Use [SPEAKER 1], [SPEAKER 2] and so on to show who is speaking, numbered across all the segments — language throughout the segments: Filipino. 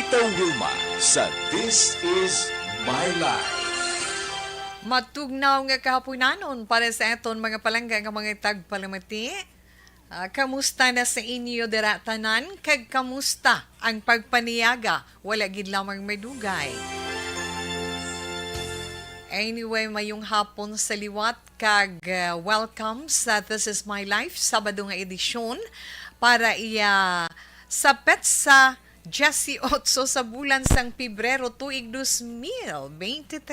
[SPEAKER 1] Tita Wilma sa This Is My Life.
[SPEAKER 2] Matugnaw nga kahaponanon para sa aton mga palangga nga mga tagpalamati. Kamusta na sa inyo dira tanan? Kag kamusta ang pagpaniyaga? Wala gid lamang medugay. Anyway, mayong hapon sa liwat kag welcome sa This Is My Life, Sabado nga edisyon para iya sa petsa 18 sa bulan sang Pebrero tuig 2023.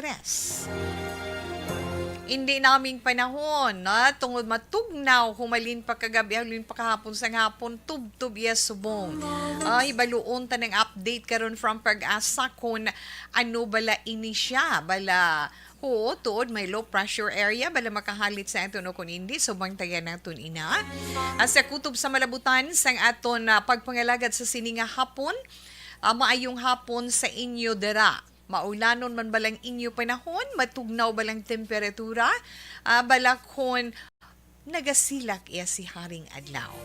[SPEAKER 2] Hindi naming panahon na tungod matugnaw humalin pa kagabi halin pa kahapon sa hapon tubtub iya subong. Ay baluon ta ng update karon from Pag-asa kung ano bala ini siya bala. Oo, tuod may low pressure area bala makahalit sa aton o kung hindi subang tayan naton ina. Sa kutob sa malabutan sang aton pagpangalagad sa sininga hapon, maayong hapon sa inyo dira. Maulanon man balang inyo panahon, matugnaw balang temperatura, balakon nagasilak iya si Haring Adlaw.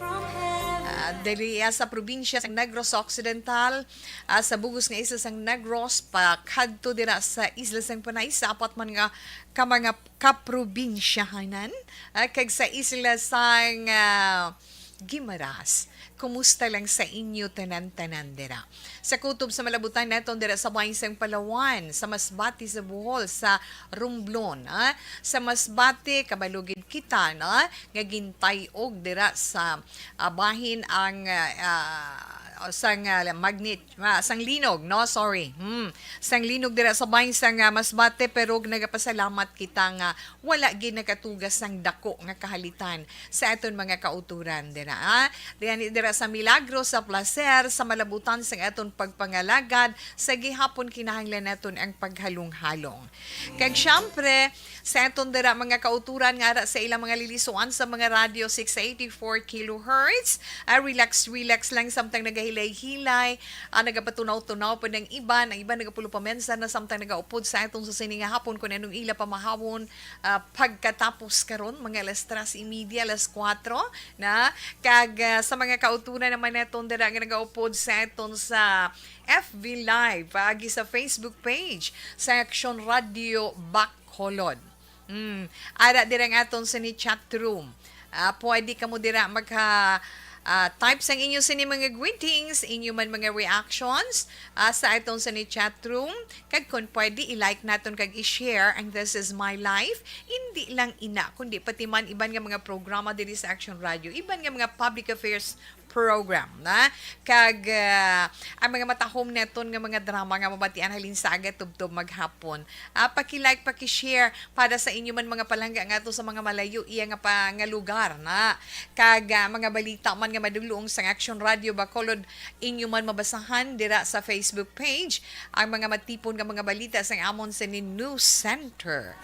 [SPEAKER 2] Dali sa probinsya sa Negros Occidental, sa bugos nga isa sang Negros, pakadto dira sa Isla sang Panay, sa apat man nga mga kaprobinsyahanan, kag sa Isla sang Guimaras. Kumusta lang sa inyo tanan-tanan dira? Sa kutob sa malabutan naton dira sa Baysang Palawan, sa Masbate sa Bohol, sa Romblon, sa Masbate kabalugid kita na nga gintay-og dira sa bahin ang sang magnet sang linog sang linog dira sa bahin sang Masbate pero nagapasalamat kita nga wala gid nakatugas sang dako nga kahalitan sa aton mga kauturan dira dira sa Milagro, sa Placer, sa malabutan sa aton pagpangalagad sa gihapon kinahanglan naton ang paghalong-halong. Kag syempre sa aton dira mga kauturan nga sa ilang mga lilisuan sa mga radio 684 kHz, relax lang samtang nagahilay-hilay, nagapatunaw-tunaw pa ng iba, ang iba nagapulupamensa na samtang nagaupod sa aton sa sininga hapon kung anong ila pamahawon pagkatapos karon mga alas 3:30, alas 4 na kag sa mga kauturan naman naton dira nga nagaupod sa aton sa FB Live agi sa Facebook page sa Action Radio Bacolod. Ara dira nga aton sa ni chat room. Pwede ka mo dira type sang inyo sa ni mga greetings, inyo man mga reactions sa itong sa ni chat room. Kag kung pwede, i-like naton kag i-share ang This Is My Life. Hindi lang ina, kundi pati man iban nga mga programa diri sa Action Radio, iban nga mga public affairs program na kag ang mga matahom neton nga mga drama nga mabatian halin sa aga tubtob maghapon. Paki-like, paki-share para sa inyo man mga palangga nga to sa mga malayo iya nga pa nga lugar na kag mga balita man nga madulong sa Action Radio Bacolod inyo man mabasahan dira sa Facebook page ang mga matipon nga mga balita sa amon sa News Center.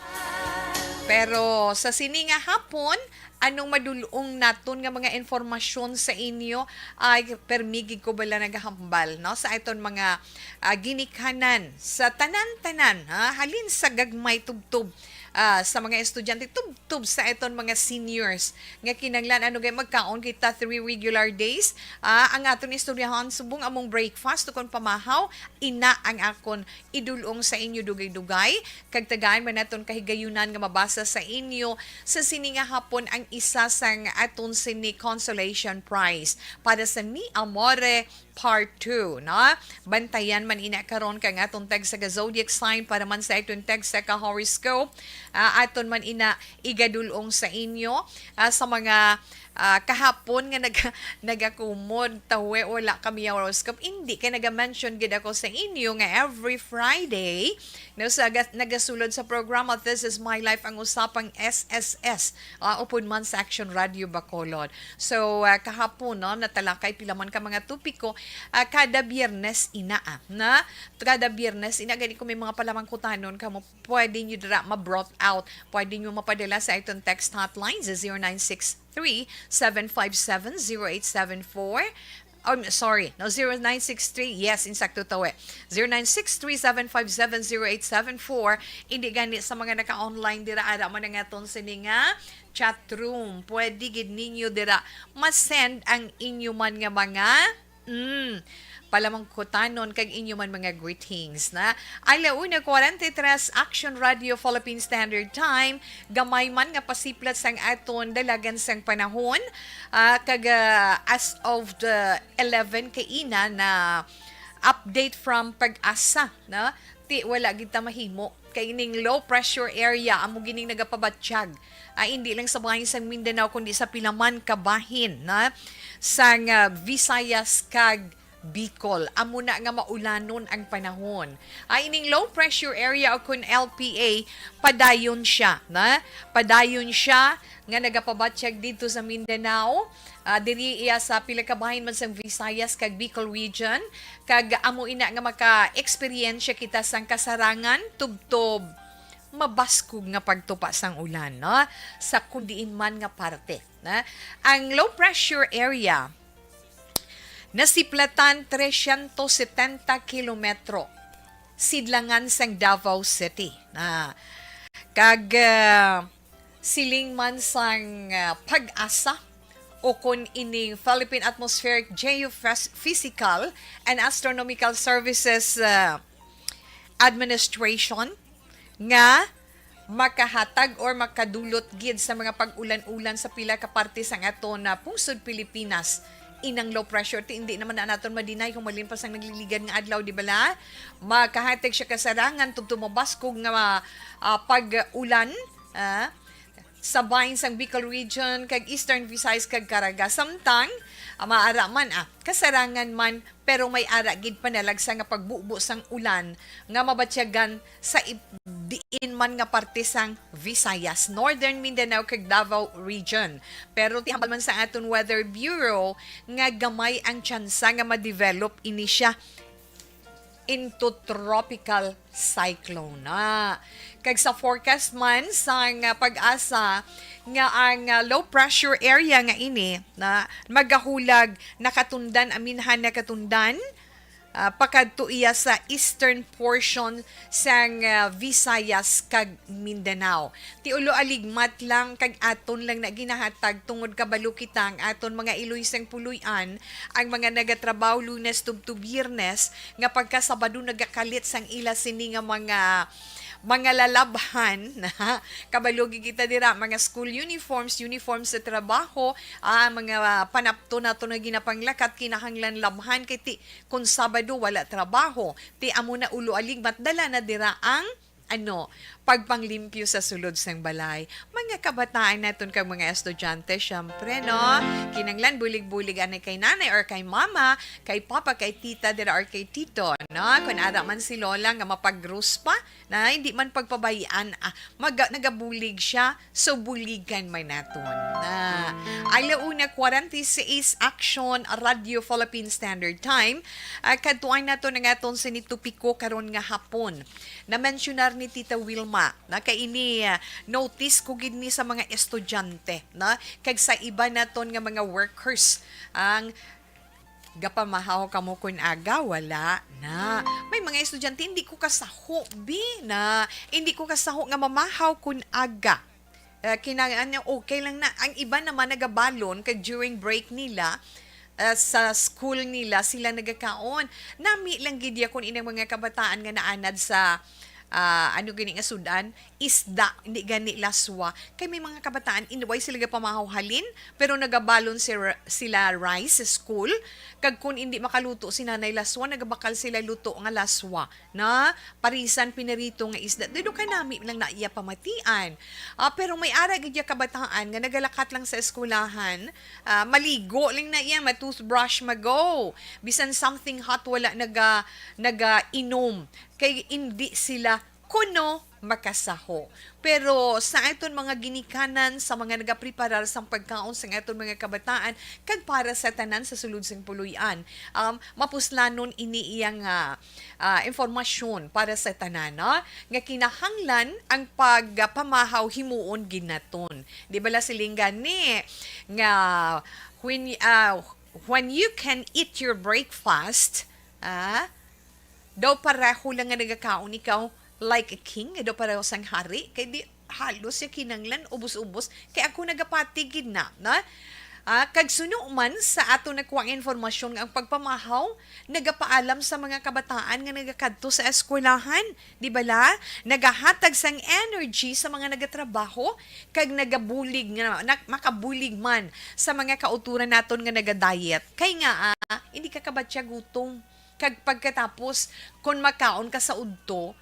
[SPEAKER 2] Pero sa sininga hapon, anong madulong naton nga mga informasyon sa inyo ay permigig ko bala nagahambal no sa iton mga ginikanan sa tanan-tanan halin sa gagmay tubtob sa mga estudyante tubtob sa iton mga seniors nga kinanglan ano gay magkaon kita 3 regular days ang aton istoryahan subong among breakfast tukon pamahaw ina ang akon idulong sa inyo dugay-dugay kag tagaan man naton kahigayunan nga mabasa sa inyo sa sininga hapon ang isa sang aton sini consolation prize para sa Ni Amore Part 2, no? Bantayan man ina karon kang aton tag sa zodiac sign para man sa aton tag sa horoscope. Aton man ina igadulong sa inyo sa mga kahapon nga nagakumod tawe wala kami horoscope hindi kay naga-mention gid ako sa inyo nga every Friday no sa nagasulod sa programa This Is My Life ang usapang SSS upod man sa Action Radio Bacolod. So kahapon no natalakay pila man ka mga topiko kada Biyernes ina na kada Biyernes ina gani ko may mga palamangkutanon kamo pwede niyo dira ma-brought out pwede niyo mapadala sa itong text hotline sa 0963-757-0874. Sorry, no, 0963, yes, insakto tawe. 0963-757-0874. Hindi gani sa mga naka-online dira, ara man nga ton sininga chat room. Pwede gid ninyo dira, ma-send ang inyo man nga mga palamangkutanon kag inyo man mga greetings na alauna 43 Action Radio Philippine Standard Time gamay man nga pasiplat sang aton dalagan sang panahon as of the 11 kaina na update from Pag-asa na ti wala gid ta mahimo kay ning low pressure area amo gining nagapabatsyag hindi lang sa bahin sa Mindanao kundi sa pilaman kabahin na sang Visayas kag Bicol. Amo na nga maulanon ang panahon. Ining low pressure area o kun LPA padayon siya na padayon siya nga nagapabatsyag dito sa Mindanao. Diri iya sa pila ka bahin man sa Visayas kag Bicol region kag amo ina nga maka-experience kita sang kasarangan tubtob mabaskog nga pagtupa sang ulan no sa kundiin man nga parte na ang low pressure area nasiplatan 370 kilometro sidlangan sang Davao City na kag siling man sang Pag-asa o kun ining Philippine Atmospheric Geophysical and Astronomical Services Administration nga makahatag or makadulot gid sa mga pag-ulan-ulan sa pila ka parte sang aton na pungsod Pilipinas inang low pressure hindi naman na naton madinay kung malimpas ang nagliligan nga adlaw di bala makahatag siya kasarangan tugtong mabaskog nga pag-ulan sa bahin sang Bicol region kag Eastern Visayas kag Caraga samtang maara man kasarangan man pero may ara gid panalagsa nga pagbubo sang ulan nga mabatyagan sa diin man nga parte sang Visayas, Northern Mindanao kag Davao region. Pero tihambal man sa aton Weather Bureau nga gamay ang tsansa nga ma-develop ini siya into tropical cyclone. Kag sa forecast man sang Pag-asa nga ang low pressure area nga ini na magahulag nakatundan aminhan nakatundan pakadto iya sa eastern portion sang Visayas kag Mindanao. Ti ulo aligmat lang kag aton lang na ginahatag tungod kabalo kita ang aton mga iloy sang puluyan ang mga nagatrabaho Lunes tubto Biyernes nga pagka Sabado nagakalit sang ila sini nga mga lalabhan na kabalugi kita dira mga school uniforms sa trabaho mga panapto nato na ginapanglakat kinahanglan labhan kay ti kun Sabado wala trabaho ti amo na ulo aligmat dala na dira ang pagpanglimpyo sa sulod sang balay. Mga kabataan naton kag mga estudyante, syempre, no? Kinanglan, bulig-bulig anay kay nanay or kay mama, kay papa, kay tita, dira or kay tito, no? Kung ara man si lola nga mapag-rus pa, na hindi man pagpabayaan, nagabulig siya, so buligan man naton. Alauna 46 Action Radio Philippine Standard Time, katuan nato nga aton sinitupiko karon nga hapon. Na-mentionar ni Tita Wilma na kay ini notice ko gid ni sa mga estudyante na kag sa iba naton nga mga workers ang gapamahaw kamo kun aga wala na may mga estudyante hindi ko kasaho na hindi ko kasaho nga mamahaw kun aga kinahanglan okay lang na ang iba naman nagabalon kag during break nila sa school nila sila nagakaon nami lang gid kun inang mga kabataan nga naanad sa gani nga sudan isda hindi gani laswa kay may mga kabataan inaway sila pamahawhalin pero nagabalon sila rice sa school kag kun hindi makaluto si nanay laswa nagabakal sila luto nga laswa na parisan pinarito nga isda dido kay nami lang na iya pamatian pero may ara gid kabataan nga nagalakat lang sa eskwelahan maligo lang na iya matoothbrush mago bisan something hot wala naga inom kay hindi sila kuno makasaho. Pero sa aton mga ginikanan, sa mga nagapreparar sa pagkaon sa aton mga kabataan, kag para sa tanan sa sulod sang puluyan, mapuslanon ini iyang informasyon para sa tanan, no? Nga kinahanglan ang pagpamahaw himuon ginaton. Di bala silingan ni nga when you can eat your breakfast, daw pareho lang nga nagakaon ikaw like a king, daw pareho sang hari, kay di halos yung kinanglan, ubos-ubos, kay ako nagapatigid na Kag suno man sa ato nakuha informasyon nga ang pagpamahaw nagapaalam sa mga kabataan nga nagakadto sa eskwelahan, di bala? Nagahatag sang energy sa mga nagatrabaho kag nagabulig nga makabulig man sa mga kauturan naton nga naga-diet. Kay nga hindi ka kabatya gutom. Kag pagkatapos kung makaon ka sa udto,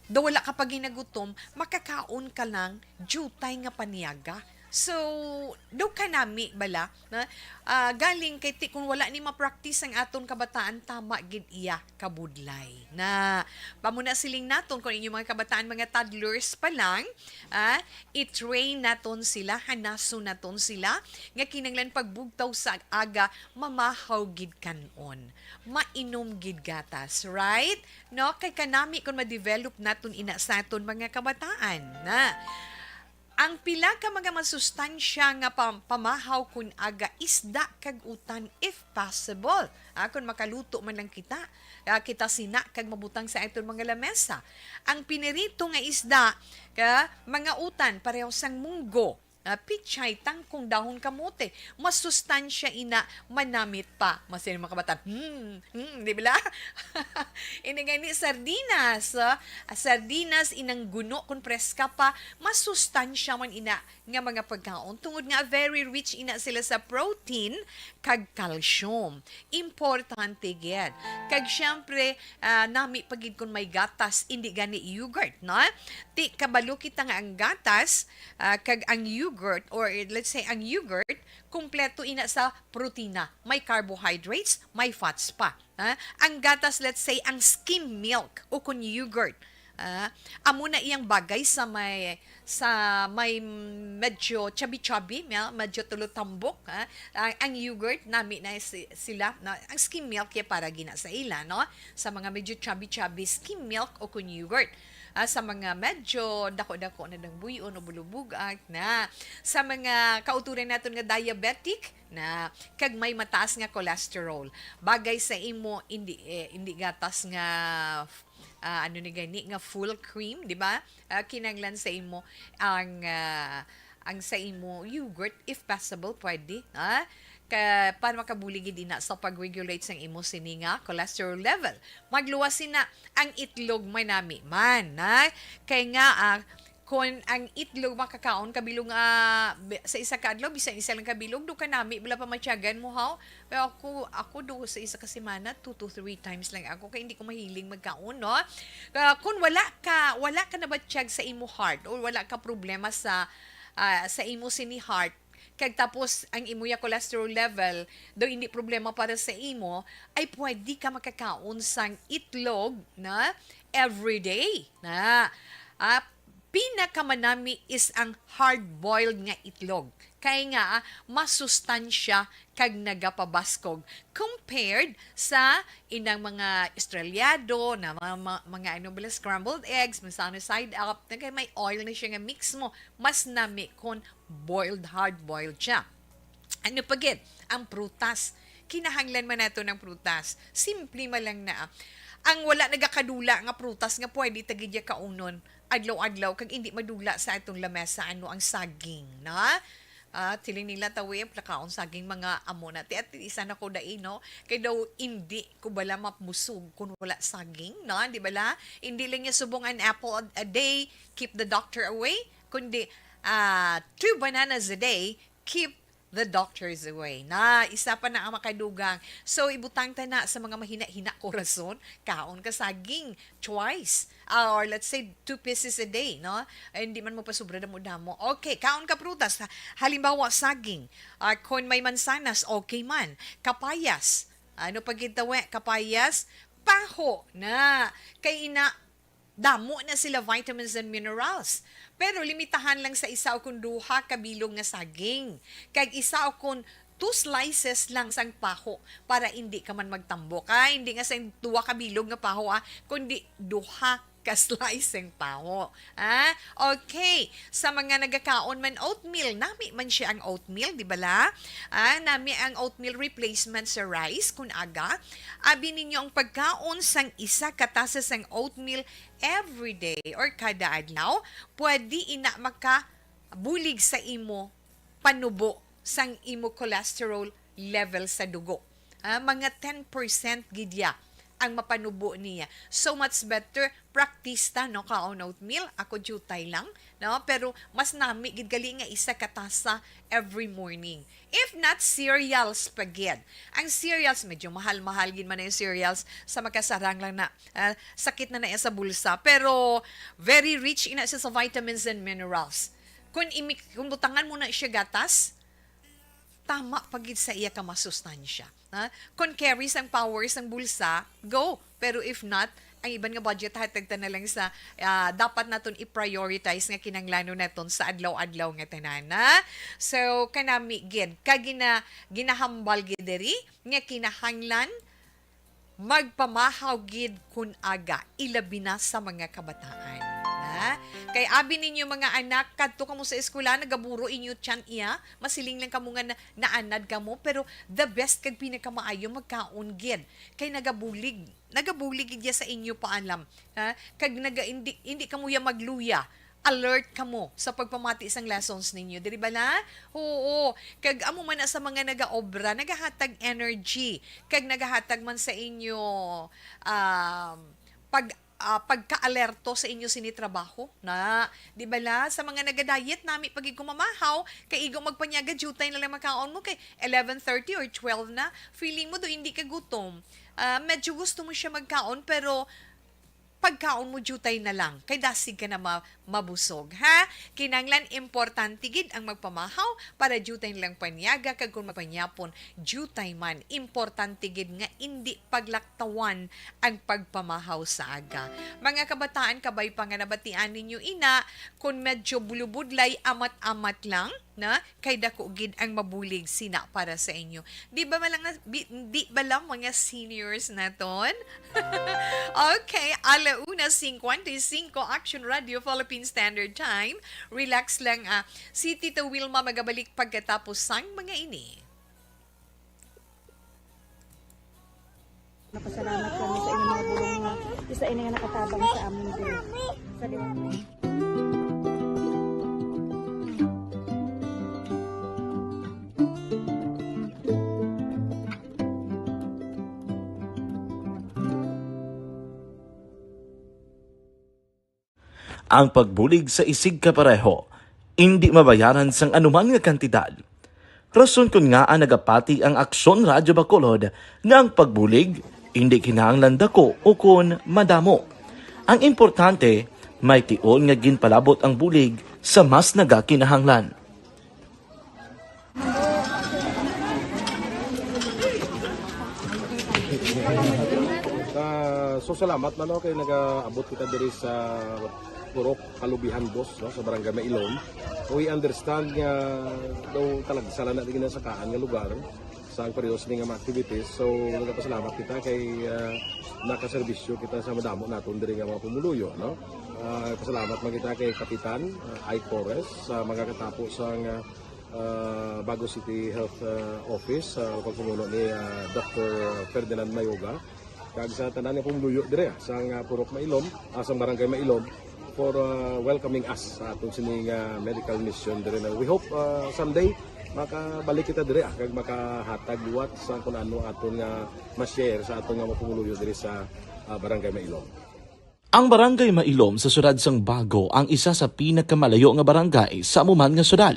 [SPEAKER 2] do wala ka pag ginagutom, makakaon ka lang, jutay nga paniyaga. So, do ka nami bala na galing kay kung wala ni ma-practice ang aton kabataan tama gid iya kabudlay. Na pamuna siling naton kung inyong mga kabataan mga toddlers pa lang, i-train naton sila, hanason naton sila nga kinanglan pagbugtaw sa aga mamahaw gid kanon. Mainom gid gatas, right? No, kay kanami kung ma-develop naton ina sa aton mga kabataan na ang pila ka mga masustansya nga pamahaw kun aga isda kag utan if possible. Kung makaluto man lang kita, kita sina kag mabutang sa aton mga lamesa. Ang pinirito nga isda, mga utan pareho sang munggo, pichay, tangkong, dahon kamote. Masustansya ina, manamit pa. Masin mga kabataan, di ba? Inigani sardinas. Sardinas inang guno kung preska pa. Masustansya man ina nga mga pagkaon. Tungod nga very rich ina sila sa protein kag calcium. Importante gid. Kag syempre, nami pagid kung may gatas, hindi gani yogurt, no? Ti kabalo kita nga ang gatas, kag ang yogurt or let's say ang yogurt, kumpleto ina sa protina. May carbohydrates, may fats pa. Ang gatas, let's say, ang skim milk o kung yogurt. Amo na iyang bagay sa may medyo chubby-chubby, medyo tulutambok. Ang yogurt, nami na sila, ang skim milk para gina sa ila, no? Sa mga medyo chubby-chubby, skim milk o kung yogurt. Sa mga medyo dako-dako na ng buyon o bulubugak na sa mga kauturan naton nga diabetic na kag may mataas nga cholesterol bagay sa imo hindi gatas nga ano ni gani nga full cream, di ba? Kinanglan sa imo ang sa imo yogurt if possible pwede para makabulig din na sa pag-regulate sa imo sini nga cholesterol level. Magluwasin na ang itlog may nami man. Kay nga kung ang itlog makakaon kabilog sa isa ka adlaw bisan isa lang kabilog do ka nami wala pa matyagan mo haw. Pero ako do sa isa ka semana 2 to 3 times lang ako kay hindi ko mahiling magkaon, no? Kung wala ka na batiyag sa imo heart o wala ka problema sa imo sini heart, kag tapos ang imuya cholesterol level daw hindi problema para sa imo, ay pwede ka makakaon sang itlog na everyday na pinakamanami is ang hard-boiled nga itlog. Kaya nga, masustansya kag nagapabaskog compared sa inang mga estrelyado na mga scrambled eggs, masano side up, na kay may oil na siya nga mix mo, mas nami kung hard-boiled siya. Ano pagit? Ang prutas. Kinahanglan man nato ng prutas. Simple man lang na. Ang wala nagakadula nga prutas nga pwede tagidya kaunon adlaw-adlaw kag hindi madula sa atong lamesa ano ang saging, na? Tiling nila tawi plakaon saging mga amo na. At isa na ko dai, no? Kay daw hindi ko bala mapmusog kung wala saging, no? Di bala? Hindi lang niya subong an apple a day, keep the doctor away. Kundi 2 bananas a day, keep the doctors away. Na isa pa na ang makadugang. So ibutang ta na sa mga mahina-hina korason, kaon ka saging twice. Or let's say 2 pieces a day, no? Hindi man mo pa sobra damo. Okay, kaon ka prutas. Halimbawa saging. Kung may mansanas, okay man. Kapayas. Ano pag gitawe? Kapayas, paho na. Kay damo na sila vitamins and minerals. Pero limitahan lang sa isa o kung duha kabilog nga saging. Kag isa o kung 2 slices lang sang paho para hindi ka man magtambok. Hindi nga sa 2 kabilog nga paho, kundi duha ka slicing paho. Okay. Sa mga nagakaon man oatmeal, nami man siya ang oatmeal, di ba la? Nami ang oatmeal replacement sa rice kung aga. Abi ninyo ang pagkaon sang isa katasa sang oatmeal everyday or kada adlaw, pwede ina makabulig sa imo panubo sang imo cholesterol level sa dugo. Mga 10% gidya ang mapanubo niya. So much better practice ta no kaon oatmeal, ako jutay lang, no? Pero mas nami gid gali nga isa ka tasa every morning. If not cereals pagid. Ang cereals medyo mahal-mahal gid man yung cereals sa makasarang lang na sakit na sa bulsa, pero very rich ina siya sa vitamins and minerals. Kung butangan mo na siya gatas, tama pagid sa iya ka masustansya. Kung carries ang powers ang bulsa, go. Pero if not, ang iban nga budget hatagta na lang sa dapat naton i-prioritize nga kinanglano naton sa adlaw-adlaw nga tanan. So kanami gid ginahambal gid diri nga kinahanglan magpamahaw gid kun aga ilabi na sa mga kabataan. Kay abi ninyo mga anak, kadto kamo sa eskwela, nagaburo inyo tiyan iya, masiling lang kamo nga naanad kamo, pero the best kag pinakamaayo magkaon gid. Kay nagabulig gid ya sa inyo paalam. Kag hindi kamo ya magluya. Alert kamo sa pagpamati sang lessons ninyo. Diri ba na? Oo. Kag amo man sa mga nagaobra, nagahatag energy. Kag nagahatag man sa inyo pagka-alerto sa inyo sinitrabaho na di ba la sa mga naga-diet nami pag kumamahaw kay igong magpanyaga jutay na lang makaon mo kay 11:30 or 12 na feeling mo do hindi ka gutom, medyo gusto mo siya magkaon pero pagkaon mo jutay na lang kay dasig ka na mabusog kinanglan importante gid ang magpamahaw para jutay lang panyaga kag kung magpanyapon jutay man importante gid nga indi paglaktawan ang pagpamahaw sa aga. Mga kabataan kabay pa nga nabatian ninyo ina kung medyo bulubudlay amat-amat lang na kay dako gid ang mabulig sina para sa inyo. Di ba lang mga seniors naton? Okay, 1:55 Action Radio Philippine Standard Time. Relax lang si Tita Wilma magabalik pagkatapos sang mga ini.
[SPEAKER 3] Napasalamat kami sa inyong mga bulong nga isa ini nga nakatabang sa amin din. Sa liwanag.
[SPEAKER 4] Ang pagbulig sa isig kapareho, hindi mabayaran sang anuman nga kantidad. Rason kun nga ang nagapati ang Aksyon Radyo Bacolod nga ang pagbulig, hindi kinahanglan dako o kun madamo. Ang importante, may tion nga ginpalabot ang bulig sa mas nagakinahanglan.
[SPEAKER 5] So salamat man kay nagaabot kita diri sa Purok Kalubihan Boss no, sa Barangay Mailom. We understand nga daw talaga sala na din sa kaan nga lugar sa ang periodos ning mga activities. So nagapasalamat kita kay nakaserbisyo kita sa madamo naton diri nga mga pumuluyo no. Pasalamat man kita kay Kapitan Ike Torres sa mga katapos sang Bago City Health Office sa pagpumuno ni Dr. Ferdinand Mayoga kag sa tanan nga pumuluyo dire sa Purok Mailom, sa Barangay Mailom for welcoming us sa atong sining medical mission dire na. We hope someday makabalik kita dire kag makahatag liwat sa kun ano aton nga ma-share sa aton nga mapumuluyo dire sa Barangay Mailom.
[SPEAKER 4] Ang Barangay Mailom sa syudad sang Bago ang isa sa pinakamalayo nga barangay sa amuman nga syudad.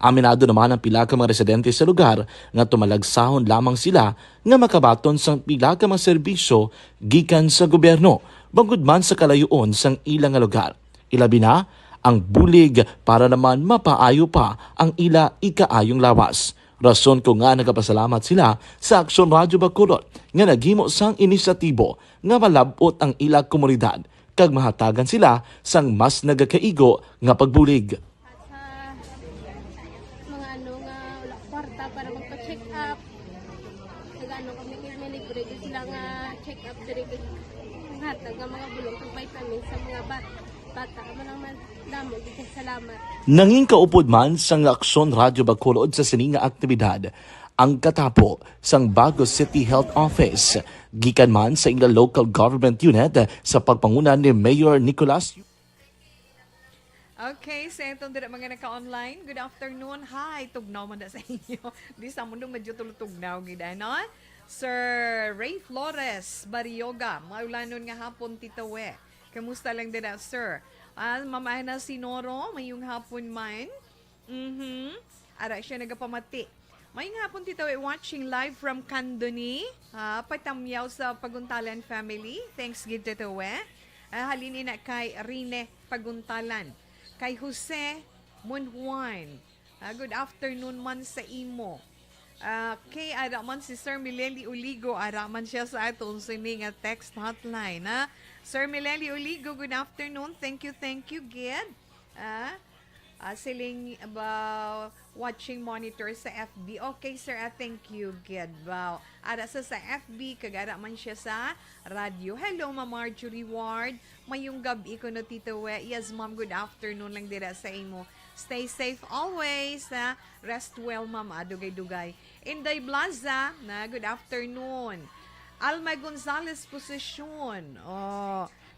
[SPEAKER 4] Aminado naman ang pila ka mga residente sa lugar nga tumalagsahon lamang sila nga makabaton sang pila ka mga serbisyo gikan sa gobyerno bangod man sa kalayoon sang ilang nga lugar. Ilabi na ang bulig para naman mapaayo pa ang ila ikaayong lawas. Rason ko nga nagapasalamat sila sa Aksyon Radyo Bacolod nga naghimo sang inisyatibo nga malabot ang ila komunidad kag mahatagan sila sang mas nagakaigo nga pagbulig.
[SPEAKER 6] Mga nga wala kwarta para magpa-check up. Nagano kami libre sila nga check up diri hatag nga mga bulong kag vitamins sa mga bata man damo gid salamat.
[SPEAKER 4] Nanging kaupod man sang Aksyon Radyo Bacolod sa sininga aktibidad ang katapo sang Bago City Health Office gikan man sa ilang local government unit sa pagpanguna ni Mayor Nicolas.
[SPEAKER 2] Okay, sa itong dira mga naka-online, good afternoon. Hi, tugnaw man na sa inyo. Di sa mundo medyo tulutugnaw gida, no? Sir Ray Flores, Barioga, maulanon nga hapon titawe. Kamusta lang dira, sir? Mamahay na si Noro, mayong hapon man. Ara siya nagapamati. Mayong hapon titawe, watching live from Candoni. Patamyaw sa Paguntalan family. Thanks gid titawe. Halini na kay Rine Paguntalan. Kay Jose Munhuan. Good afternoon man sa imo. Kay araman si Sir Mileli Uligo. Araman siya sa atong sining text hotline. Sir Mileli Uligo, good afternoon. Thank you, Gid. Siling watching monitor sa FB. Okay, sir. Thank you, Gid. Wow. Ara sa FB, kagara man siya sa radio. Hello, Ma'am Marjorie Ward. Mayong gabi ko no, Tito We. Yes, Ma'am. Good afternoon lang dira sa imo. Stay safe always. Rest well, Ma'am. Dugay-dugay. Inday Blaza, good afternoon. Alma Gonzalez Posisyon.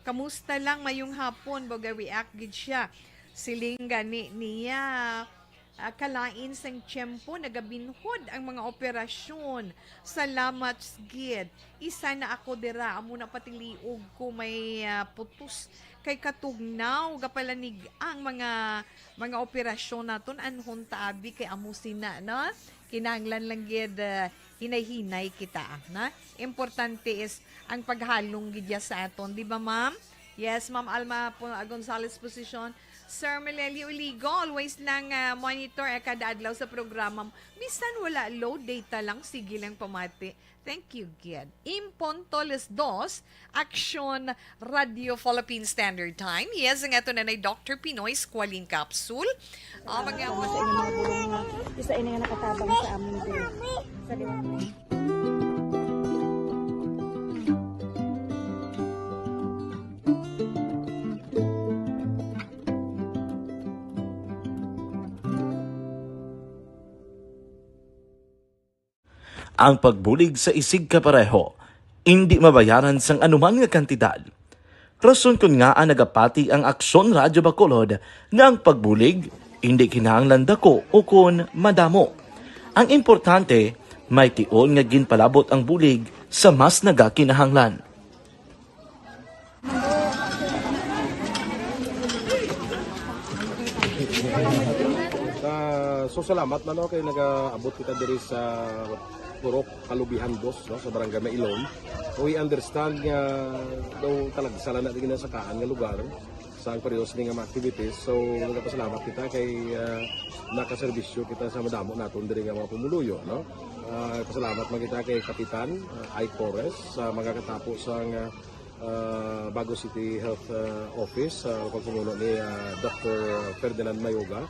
[SPEAKER 2] Kamusta lang mayong hapon? Baga react gid siya. Siling gani niya kalain sang tiyempo nagabinhod ang mga operasyon. Salamat gid. Isa na ako dira amo na patiliog ko may putus kay katugnaw gapalanig ang mga operasyon naton anhon taabi kay amo sina na kinahanglan lang gid hinay-hinay kita na. Importante is ang paghalong gid sa aton, di ba, ma'am? Yes, Ma'am Alma Gonzalez Posisyon. Sir Meleli Uligo, always lang monitor kada adlaw sa programa. Bisan wala low data lang, sige lang pamati. Thank you, Gid. Impontoles 2, Action Radio Philippine Standard Time. Yes, ang ito na Dr. Pinoy Squalene Capsule.
[SPEAKER 3] Sa inyo mga bulong nga, isa ini nga nakatabang sa aming diri. Sa liwanag.
[SPEAKER 4] Ang pagbulig sa isig kapareho, hindi mabayaran sang anuman nga kantidad. Rason kun nga ang nagapati ang Aksyon Radyo Bacolod nga ang pagbulig, hindi kinahanglan dako o kun madamo. Ang importante, may tion nga ginpalabot ang bulig sa mas nagakinahanglan.
[SPEAKER 5] So salamat man kay nag-abot kita diri sa Purok Kalubihan 2, no, sa Barangay Mailom. We understand nga daw talagsala na din sa kaan nga lugar sa periyos nga mga activities. So nagpasalamat kita kay nakaserbisyo kita sa madamo naton diri nga mga pumuluyo, no. Pasalamat man kita kay Kapitan Ike Torres sa mga katapos ang Bago City Health Office sa pagpumuno ni Dr. Ferdinand Mayoga.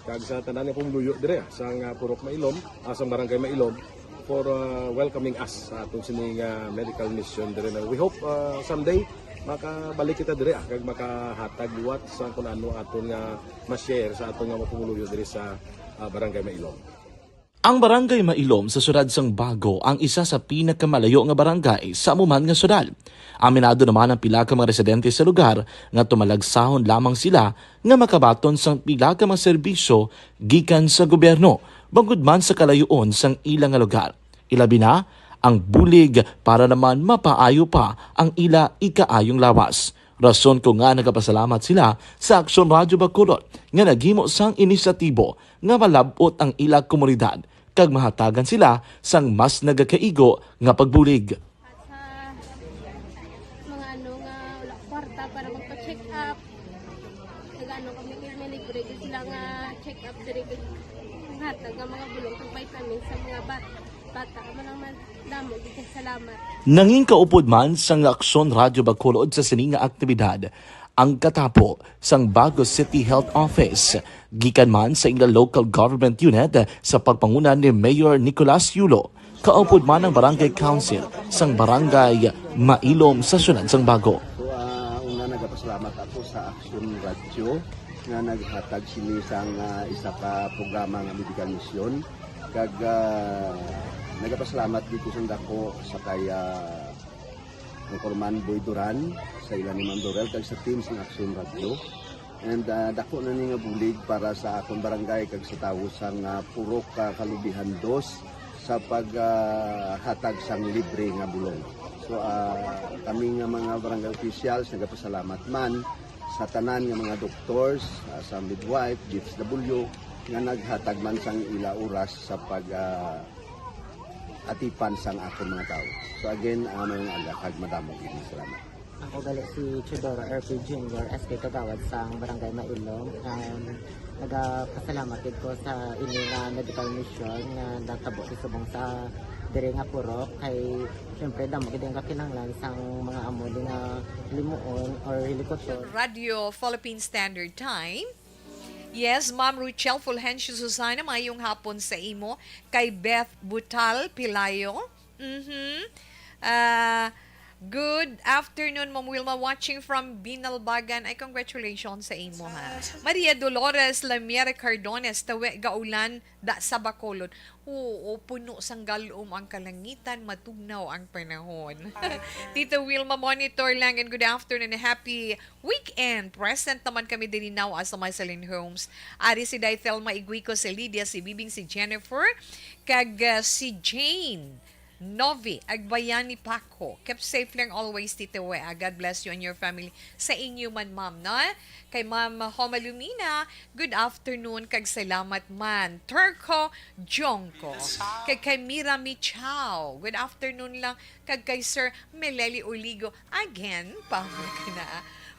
[SPEAKER 5] Kag sa tanan nga pumuluyo dire sa Purok Mailom, sa Barangay Mailom for welcoming us sa atong sining medical mission dire. We hope someday makabalik kita dire kag makahatag liwat sa kun ano aton nga ma-share sa aton nga mapumuluyo dire sa Barangay Mailom.
[SPEAKER 4] Ang Barangay Mailom sa syudad sang Bago ang isa sa pinakamalayo nga barangay sa amuman nga syudad. Aminado naman ang pila ka mga residente sa lugar nga tumalagsahon lamang sila nga makabaton sang pila ka mga serbisyo gikan sa gobyerno bangod man sa kalayuon sang ilang nga lugar. Ilabi na ang bulig para naman mapaayo pa ang ila ikaayong lawas. Rason ko nga nagapasalamat sila sa Aksyon Radyo Bacolod nga naghimo sang inisyatibo nga malabot ang ila komunidad kag mahatagan sila sang mas nagakaigo nga pagbulig.
[SPEAKER 6] At sa mga nga wala kwarta para magpa-check up. Nagano kami libre sila nga check up diri hatag ang mga bulong ng vitamins sa mga bata. Naman damo di salamat.
[SPEAKER 4] Nanging kaupod man sang Aksyon Radyo Bacolod sa sining nga aktibidad ang katapo sang Bago City Health Office gikan man sa ila local government unit sa pagpanguna ni Mayor Nicolas Yulo. Kaupod man ang Barangay Council sang Barangay Mailom sa syudad sang Bago.
[SPEAKER 7] So, una nagapasalamat ako sa Aksyon Radio nga naghatag sini sang isa ka programa nga medical mission kag nagapasalamat dito sa dako sa kaya ng Corman Boy Duran sa ilan ni Ma'am Dorel kag sa team sa Aksyon Radio And dako na ni nga bulig para sa akong barangay kag sa tawo sang Purok Kalubihan 2 sa paghatag sang libre nga bulong. So kami nga mga barangay officials nagapasalamat man sa tanan nga mga doctors, sa midwife, DSW nga naghatag man sang ila oras sa pag atipan sang akong mga tao. So again, mayong aga kag madamo gid salamat.
[SPEAKER 8] Ako gali si Chidoro RP Jr. SK Kagawad sa Barangay Mailong. Nagapasalamat ko sa ini nga medical mission nga natabo sa subong sa diri nga purok kay syempre damo gid ang kakinahanglan sang mga amo nga limuon or hilikoton.
[SPEAKER 2] Radio Philippine Standard Time. Yes, Ma'am Ruchel Fulgencio Susana, mayong hapon sa imo. Kay Beth Butal Pilayo. Good afternoon, Ma'am Wilma, watching from Binalbagan. Ay, congratulations sa imo, ha. Maria Dolores Lamiere Cardones, tawe gaulan da sa Bacolod. Oo, puno sang galom ang kalangitan, matugnaw ang panahon. Tita Wilma, monitor lang, and good afternoon and happy weekend. Present naman kami din now as sa Marceline Homes. Ari si Daithel Maiguico, si Lydia, si Bibing, si Jennifer, kag si Jane Novi, Agbayani Paco. Keep safe lang always, Tita Wea. God bless you and your family. Sa inyo man, ma'am, na? Kay Ma'am Homalumina, good afternoon, kag salamat man. Turco Jonko. Kay Mira Michao, good afternoon lang. Kag kay Sir Meleli Oligo, again, na.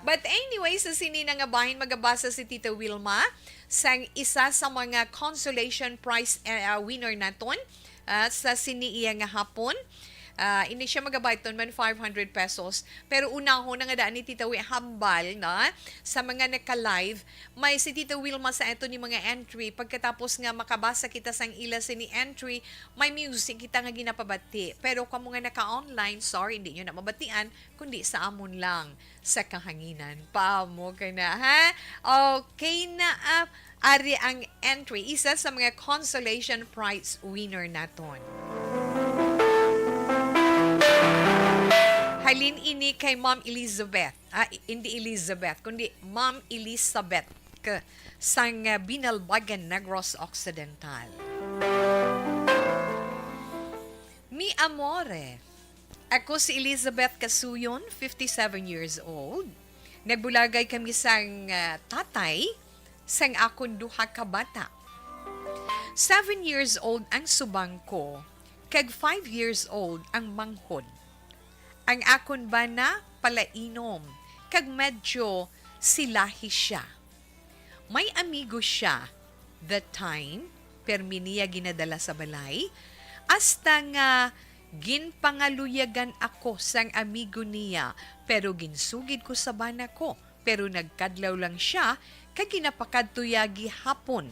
[SPEAKER 2] But anyway, sa sinina nga bahin, magabasa si Tita Wilma sang isa sa mga consolation prize winner naton. Sa siniiya nga hapon. Ini siya magabayton man 500 pesos. Pero unahon na nga daan ni Tita Wi hambal na sa mga naka-live. May si Tita Wilma sa ito ni mga entry. Pagkatapos nga makabasa kita sang ila ni entry, may music kita nga ginapabati. Pero kamo nga naka-online, sorry, hindi nyo na mabatian, kundi sa amon lang sa kahanginan. Paamo ka na, ha? Okay na, ari ang entry, isa sa mga consolation prize winner naton. Halin ini kay Ma'am Elizabeth. Hindi Elizabeth, kundi Ma'am Elizabeth sang Binalbagan, Negros Occidental. Mi amore. Ako si Elizabeth Casuyon, 57 years old. Nagbulagay kami sang tatay sang akon duha ka bata. 7 years old ang subang ko, kag 5 years old ang manghod. Ang akon bana palainom, kag medyo silahi siya. May amigo siya, that time, permi niya ginadala sa balay, hasta nga ginpangaluyagan ako sang amigo niya, pero ginsugid ko sa bana ko, pero nagkadlaw lang siya, kag ginapakadtuyagi hapon,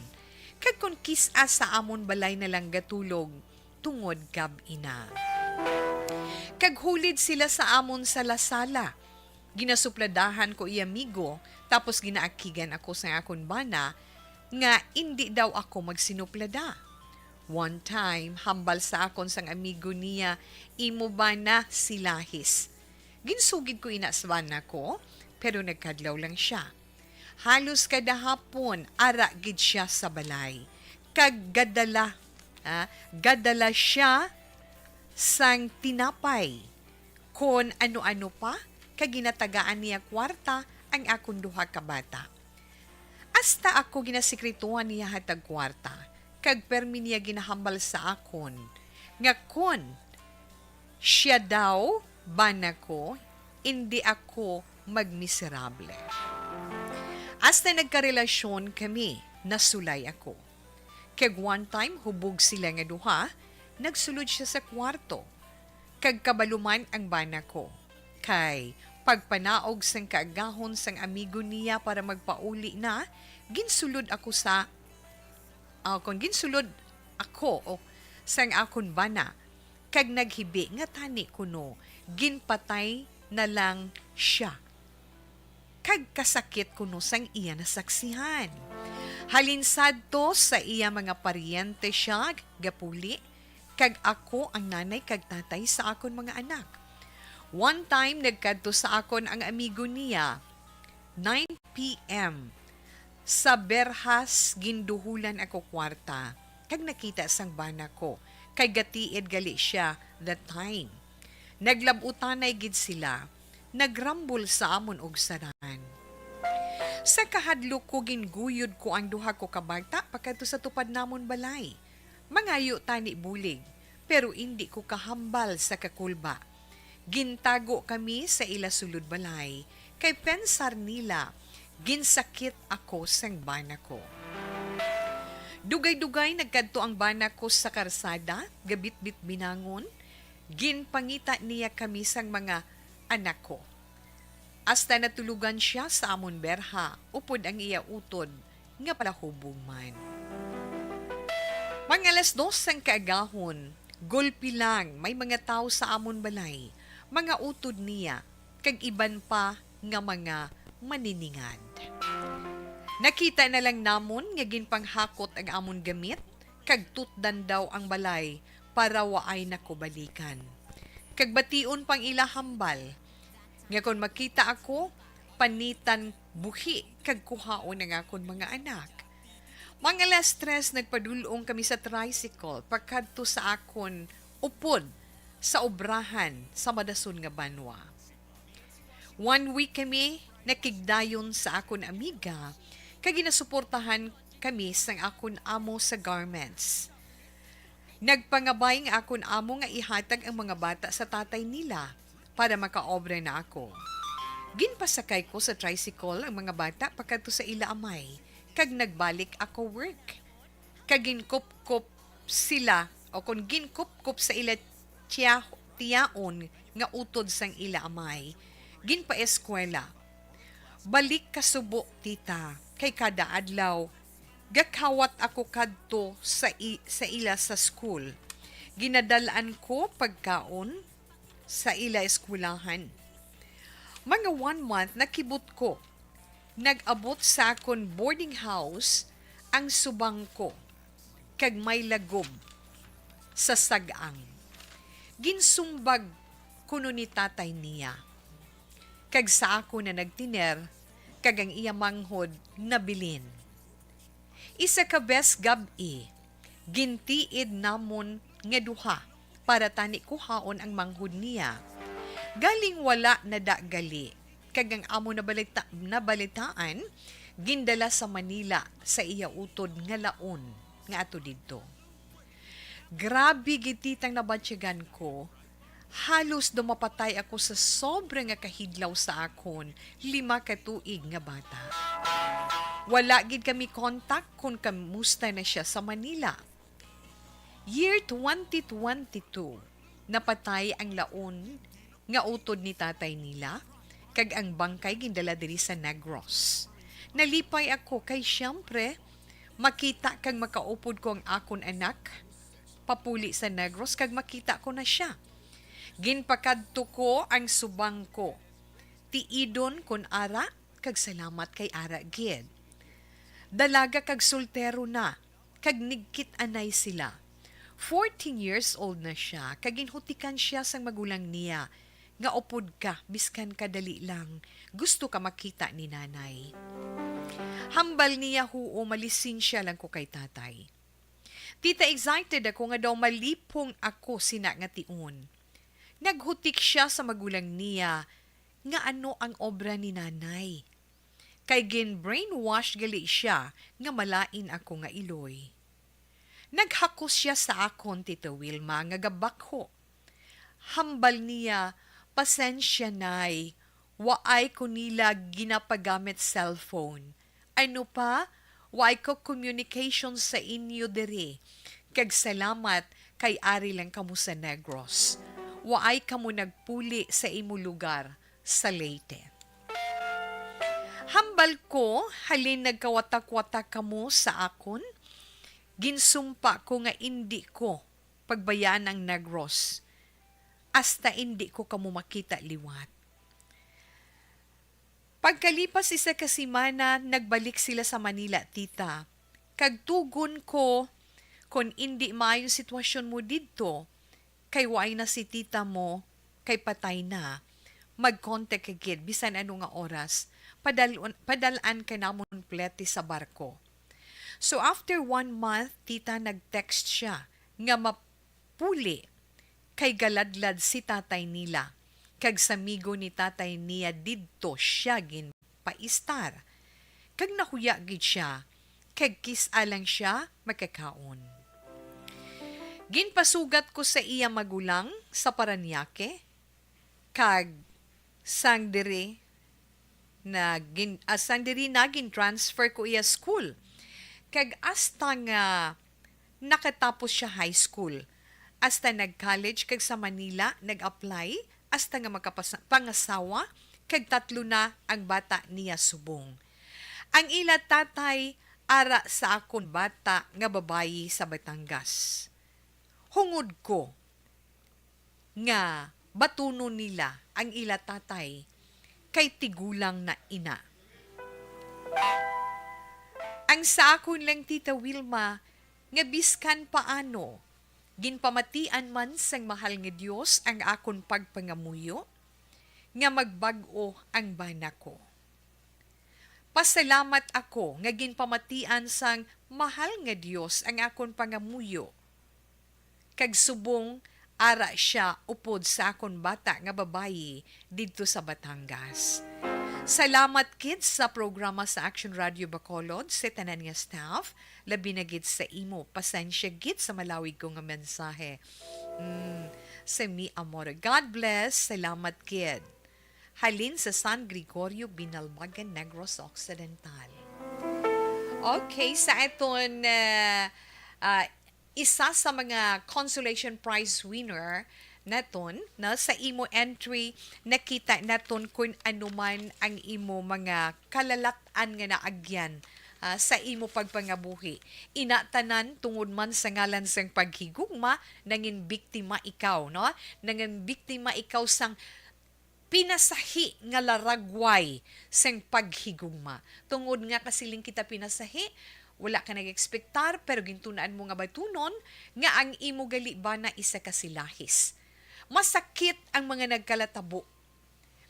[SPEAKER 2] kag kun kisa sa amon balay na lang gatulog, tungod kab ina. Kag hulid sila sa amon sa lasala. Ginasupladahan ko amigo, tapos ginaakigan ako sa akon bana, nga hindi daw ako magsinuplada. One time, hambal sa akon sang amigo niya, imo bana silahis. Ginsugid ko ina sa bana ko, pero nagkadlaw lang siya. Halos kada hapon, ara gid siya sa balay. Kag gadala siya sang tinapay. Kon ano-ano pa, kag ginatagaan niya kwarta ang akong duha ka bata. Hasta ako ginasekrituhan niya hatag kwarta, kag permi niya ginahambal sa akon. Nga kon, siya daw, bana ko, hindi ako magmiserable. Hasta nagkarelasyon kami, nasulay ako. Kag one time, hubog sila nga duha, nagsulod siya sa kwarto. Kag kabaluman ang bana ko. Kay pagpanaog sang kaagahon sang amigo niya para magpauli na, ginsulod ako sang akon bana. Kag naghibi nga tani kuno, ginpatay na lang siya. Kag kasakit kuno sang iya nasaksihan. Halinsad to sa iya mga paryente siya, gapuli, kag ako ang nanay kag tatay sa akon mga anak. One time, nagkadto sa akon ang amigo niya, 9 p.m. Sa berhas ginduhulan ako kwarta, kag nakita sang bana ko, kay gatiid gali siya that time. Naglabutanay gid sila, nagrambol sa amon og saran. Sa kahadlok ko ginguyod ko ang duha ko kabagta pagkadto sa tupad namon balay. Mangayo tani bulig, pero hindi ko kahambal sa kakulba. Gintago kami sa ila sulod balay, kay pensar nila, ginsakit ako sang bana ko. Dugay-dugay nagkadto ang bana ko sa karsada, gabit-bit binangon, ginpangita niya kami sang mga anak ko. Hasta natulugan siya sa amon berha, upod ang iya utod, nga palahubong man. Mga 2:00 ang kaagahon, gulpi lang, may mga tao sa amon balay, mga utod niya, kag iban pa nga mga maniningad. Nakita na lang namon nga ginpanghakot ang amon gamit, kag tutdan daw ang balay para waay nakubalikan. Kag bation pang ila hambal, nga kung makita ako, panitan buhi kag kuhaon ang akon mga anak. Mga 3:00 nagpadulong kami sa tricycle pagkadto sa akon upod sa obrahan sa Madason nga Banwa. 1 week kami nakigdayon sa akon amiga kag ginasuportahan kami sang akon amo sa garments. Nagpangabay nga akon amo nga ihatag ang mga bata sa tatay nila para makaobra na ako. Ginpasakay ko sa tricycle ang mga bata pagkadto sa ila amay, kag nagbalik ako work. Kag ginkup-kup sila o kung ginkup-kup sa ila tiyaon nga utod sang ila amay, ginpa-eskwela. Balik kasubo, tita, kay kada adlaw, gakawat ako kadto sa ila sa school. Ginadalaan ko pagkaon sa ila eskwelahan. Mga 1 month nakibot ko. Nag-abot sa akon boarding house ang subang ko. Kag may lagob sa sagang. Ginsumbag kuno ni tatay niya. Kag sa ako na nagtiner, kag ang iya manghod nabilin. Isa ka bes gabi, gintiid namon nga duha para tani kuhaon ang manghod niya. Galing wala na dagali, kag ang amo na balitaan, gindala sa Manila sa iya utod nga laon nga ato didto. Grabe gititang nabatsyagan ko, halos dumapatay ako sa sobrang nga kahidlaw sa akon, 5 ka tuig nga bata. Wala gid kami kontak kung kamusta na siya sa Manila. Year 2022, napatay ang laon nga utod ni tatay nila, kag ang bangkay gindala diri sa Negros. Nalipay ako kay siyempre, makita kag makaupod ko ang akon anak, papuli sa Negros kag makita ko na siya. Ginpakadto ko ang subang ko. Tiidon kun ara, kag salamat kay ara gid. Dalaga kag soltero na, kag nigkit anay sila. 14 years old na siya, kag ginhutikan siya sang magulang niya, nga upod ka, biskan kadali lang, gusto ka makita ni nanay. Hambal niya huo, malisin siya lang ko kay tatay. Tita, excited ako nga daw malipong ako sina nga tiun. Naghutik siya sa magulang niya, nga ano ang obra ni nanay. Kay gin-brainwash gali siya, nga malain ako nga iloy. Naghakos siya sa akon, Tita Wilma, nga gabakho. Hambal niya, pasensya nay, waay ko nila ginapagamit cellphone. Ano pa? Waay ko communication sa inyo diri. Kag salamat kay ari lang kamo sa Negros. Waay kamo nagpuli sa imo lugar sa Leyte. Hambal ko, halin nagkawatak-watak kamo sa akon. Ginsumpa ko nga hindi ko pagbayaan ang Negros. Hasta hindi ko kamo makita liwat. Pagkalipas isa ka semana, nagbalik sila sa Manila, tita. Kagtugon ko, kung hindi maayo sitwasyon mo dito, kay waay na si tita mo, kay patay na, mag-contact agad, bisan ano nga oras, padalaan ka namon pleti sa barko. So after 1 month, tita nag-text siya nga mapuli kay galadlad si tatay nila. Kag samigo ni tatay niya didto siya ginpaistar. Kag nahuya gid siya, kag kisalang siya makakaon. Ginpasugat ko sa iya magulang sa Paranaque, kag sang diri na gin-transfer ko iya school. Kag hasta nga nakatapos siya high school. Hasta nag-college kag sa Manila nag-apply, hasta nga pangasawa kag 3 na ang bata niya subong. Ang ila tatay ara sa akon bata nga babayi sa Batangas. Hungod ko nga batuno nila ang ila tatay kay tigulang na ina. Ang sa akon lang Tita Wilma, nga biskan paano, ginpamatian man sang mahal nga Dios ang akon pagpangamuyo, nga magbag-o ang bana ko. Pasalamat ako nga ginpamatian sang mahal nga Dios ang akon pangamuyo. Kag subong ara siya upod sa akon bata nga babayi didto sa Batangas. Salamat kids sa programa sa Action Radio Bacolod, sa tanan nga staff, labi na gid sa imo, pasensya gid sa malawig ko nga mensahe. Sa mi amor. God bless, salamat kid. Halin sa San Gregorio, Binalbagan, Negros Occidental. Okay, sa iton isa sa mga consolation prize winner naton na sa imo entry nakita naton kung anuman ang imo mga kalalatan nga naagyan sa imo pagpangabuhi. Inatanan tungod man sa ngalan sang paghigugma nangin biktima ikaw, no? Nangin biktima ikaw sang pinasahi nga laragway sang paghigugma. Tungod nga kasiling kita pinasahi, wala ka nag-ekspektar pero gintunaan mo nga batunon nga ang imo gali ba na isa ka silahis. Masakit ang mga nagkalatabo.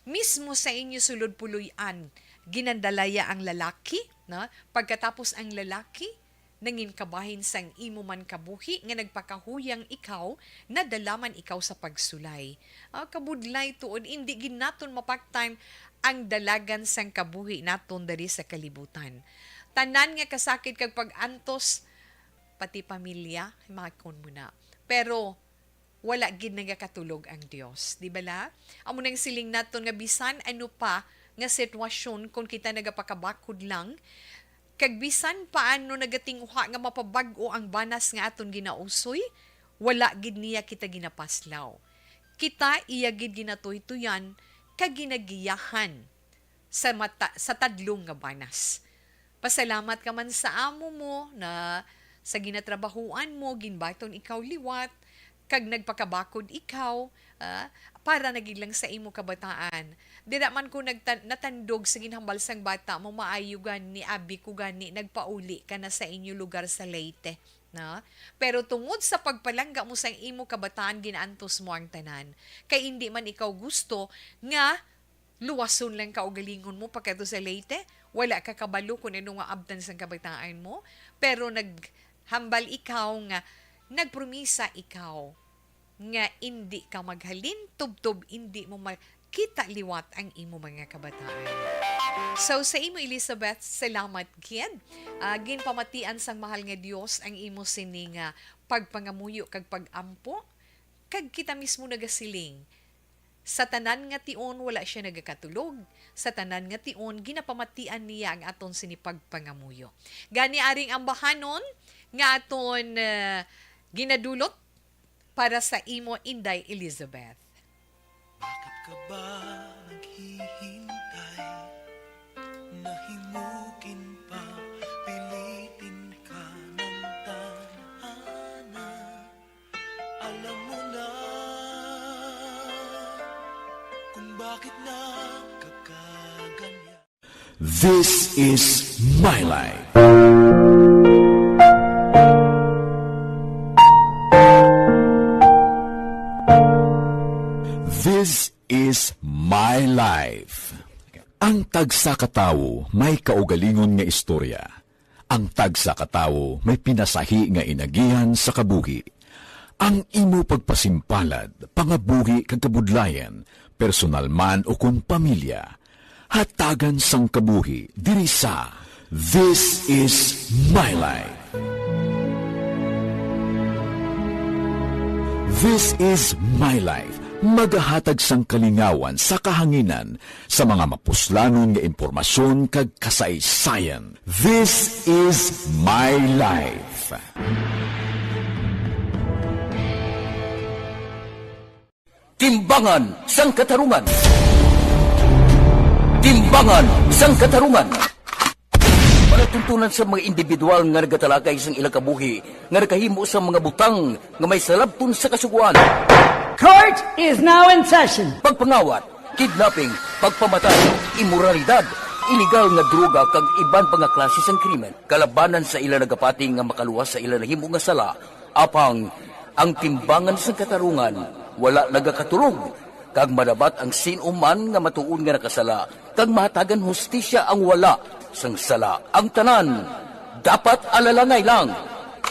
[SPEAKER 2] Mismo sa inyo sulod puluyan, ginandalaya ang lalaki, na pagkatapos ang lalaki, nangin kabahin sang imo man kabuhi, nga nagpakahuyang ikaw, na dalaman ikaw sa pagsulay. Kabudlay tuod, hindi ginaton mapagtime ang dalagan sang kabuhi naton dari sa kalibutan. Tanan nga kasakit kag pag-antos, pati pamilya, makon mo na. Pero, wala gid nagakatulog ang Dios, di ba la? Amo nang siling naton nga bisan ano pa nga sitwasyon kung kita nagapakabakod lang, kag bisan paano nagatinguha nga mapabag-o ang banas nga aton ginausoy, wala gid niya kita ginapaslaw. Kita iya gid ginatuytuyan kag ginagiyahan sa tadlong nga banas. Pasalamat ka man sa amo mo na sa ginatrabahuan mo, ginbaton ikaw liwat, kag nagpakabakod ikaw, para naging lang sa imo kabataan. Dira man ko natandog sa ginhambal sang bata mo, maayo gani, abi ko gani, nagpauli ka na sa inyo lugar sa Leyte. Na? Pero tungod sa pagpalangga mo sa imo kabataan, ginaantos mo ang tanan. Kay hindi man ikaw gusto nga luwason lang ka o galingon mo pagkato sa Leyte, wala ka kabalo kung ano nga abdan sang kabataan mo, pero naghambal ikaw nga, nagpromisa ikaw nga hindi ka maghalin, tubtob, hindi mo makita liwat ang imo mga kabataan. So sa imo Elizabeth, salamat gid. Ginpamatian sang mahal nga Dios ang imo sining pagpangamuyo kag pagampo, kag kita mismo nagasiling. Sa tanan nga tion wala siya nagakatulog. Sa tanan nga tion ginapamatian niya ang aton sinipagpangamuyo. Gani aring ambahanon nga aton ginadulot para sa imo Inday Elizabeth.
[SPEAKER 1] Bakit ka ba naghihintay? Nahimukin pa, pilitin ka ng tadhana. Alam mo na kung bakit nakakaganyan. This is my life. This is my life. Ang tagsa katawo may kaugalingon nga istorya. Ang tagsa katawo may pinasahi nga inagihan sa kabuhi. Ang imo pagpasimpalad, pangabuhi kag kabudlayan, personal man o kun pamilya, hatagan sang kabuhi diri sa This is My Life. This is My Life. Magahatag sang kalingawan sa kahanginan sa mga mapuslanon nga impormasyon kag kasaysayan. This is My Life.
[SPEAKER 9] Timbangan sang katarungan. Timbangan sang katarungan. Panatuntunan sa mga individual nga nagatalagay sang ilang kabuhi nga nakahimo sa mga butang nga may salabton sa kasuguan.
[SPEAKER 10] Court is now in session.
[SPEAKER 9] Pagpangawat, kidnapping, pagpamatay, imoralidad, iligal nga droga kag iban pa nga klase sang krimen. Kalabanan sa ila nagapati nga makaluwas sa ila nahimo nga sala, apang ang timbangan sang katarungan wala nagakatulog. Kag madabat ang sinuman nga matuon nga nakasala, kag mahatagan hustisya ang wala sang sala. Ang tanan dapat alalangay lang.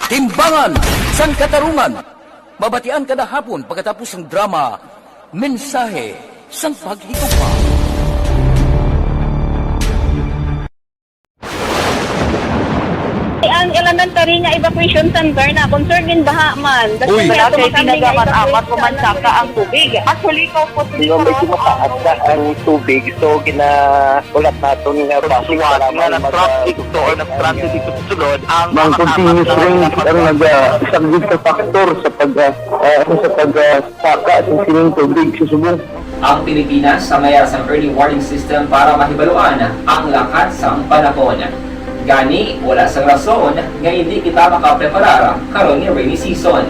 [SPEAKER 9] Timbangan sang katarungan. Mabatian kada hapon pagkatapos ng drama, mensahe sang paghigugma.
[SPEAKER 3] Ang elementary nga evacuation center na concern din baha man.
[SPEAKER 9] Uy,
[SPEAKER 3] kaya pinagamat-amat pumansaka ang tubig. Actually, ko po
[SPEAKER 11] medyo mataas na ang tubig. So, ginaulat natin nga basiwala nga ng traffic to or ng-traffic dito sa sulod. Ang continuous rain ang nag-isang sa factor sa pagsaka at sining tubig sa subong.
[SPEAKER 12] Ang Pilipinas sa mayroon sa early warning system para mahibaluan ang lakas ng panahon. Gani, wala sang rason nga hindi kita makapreparar karon ni rainy season.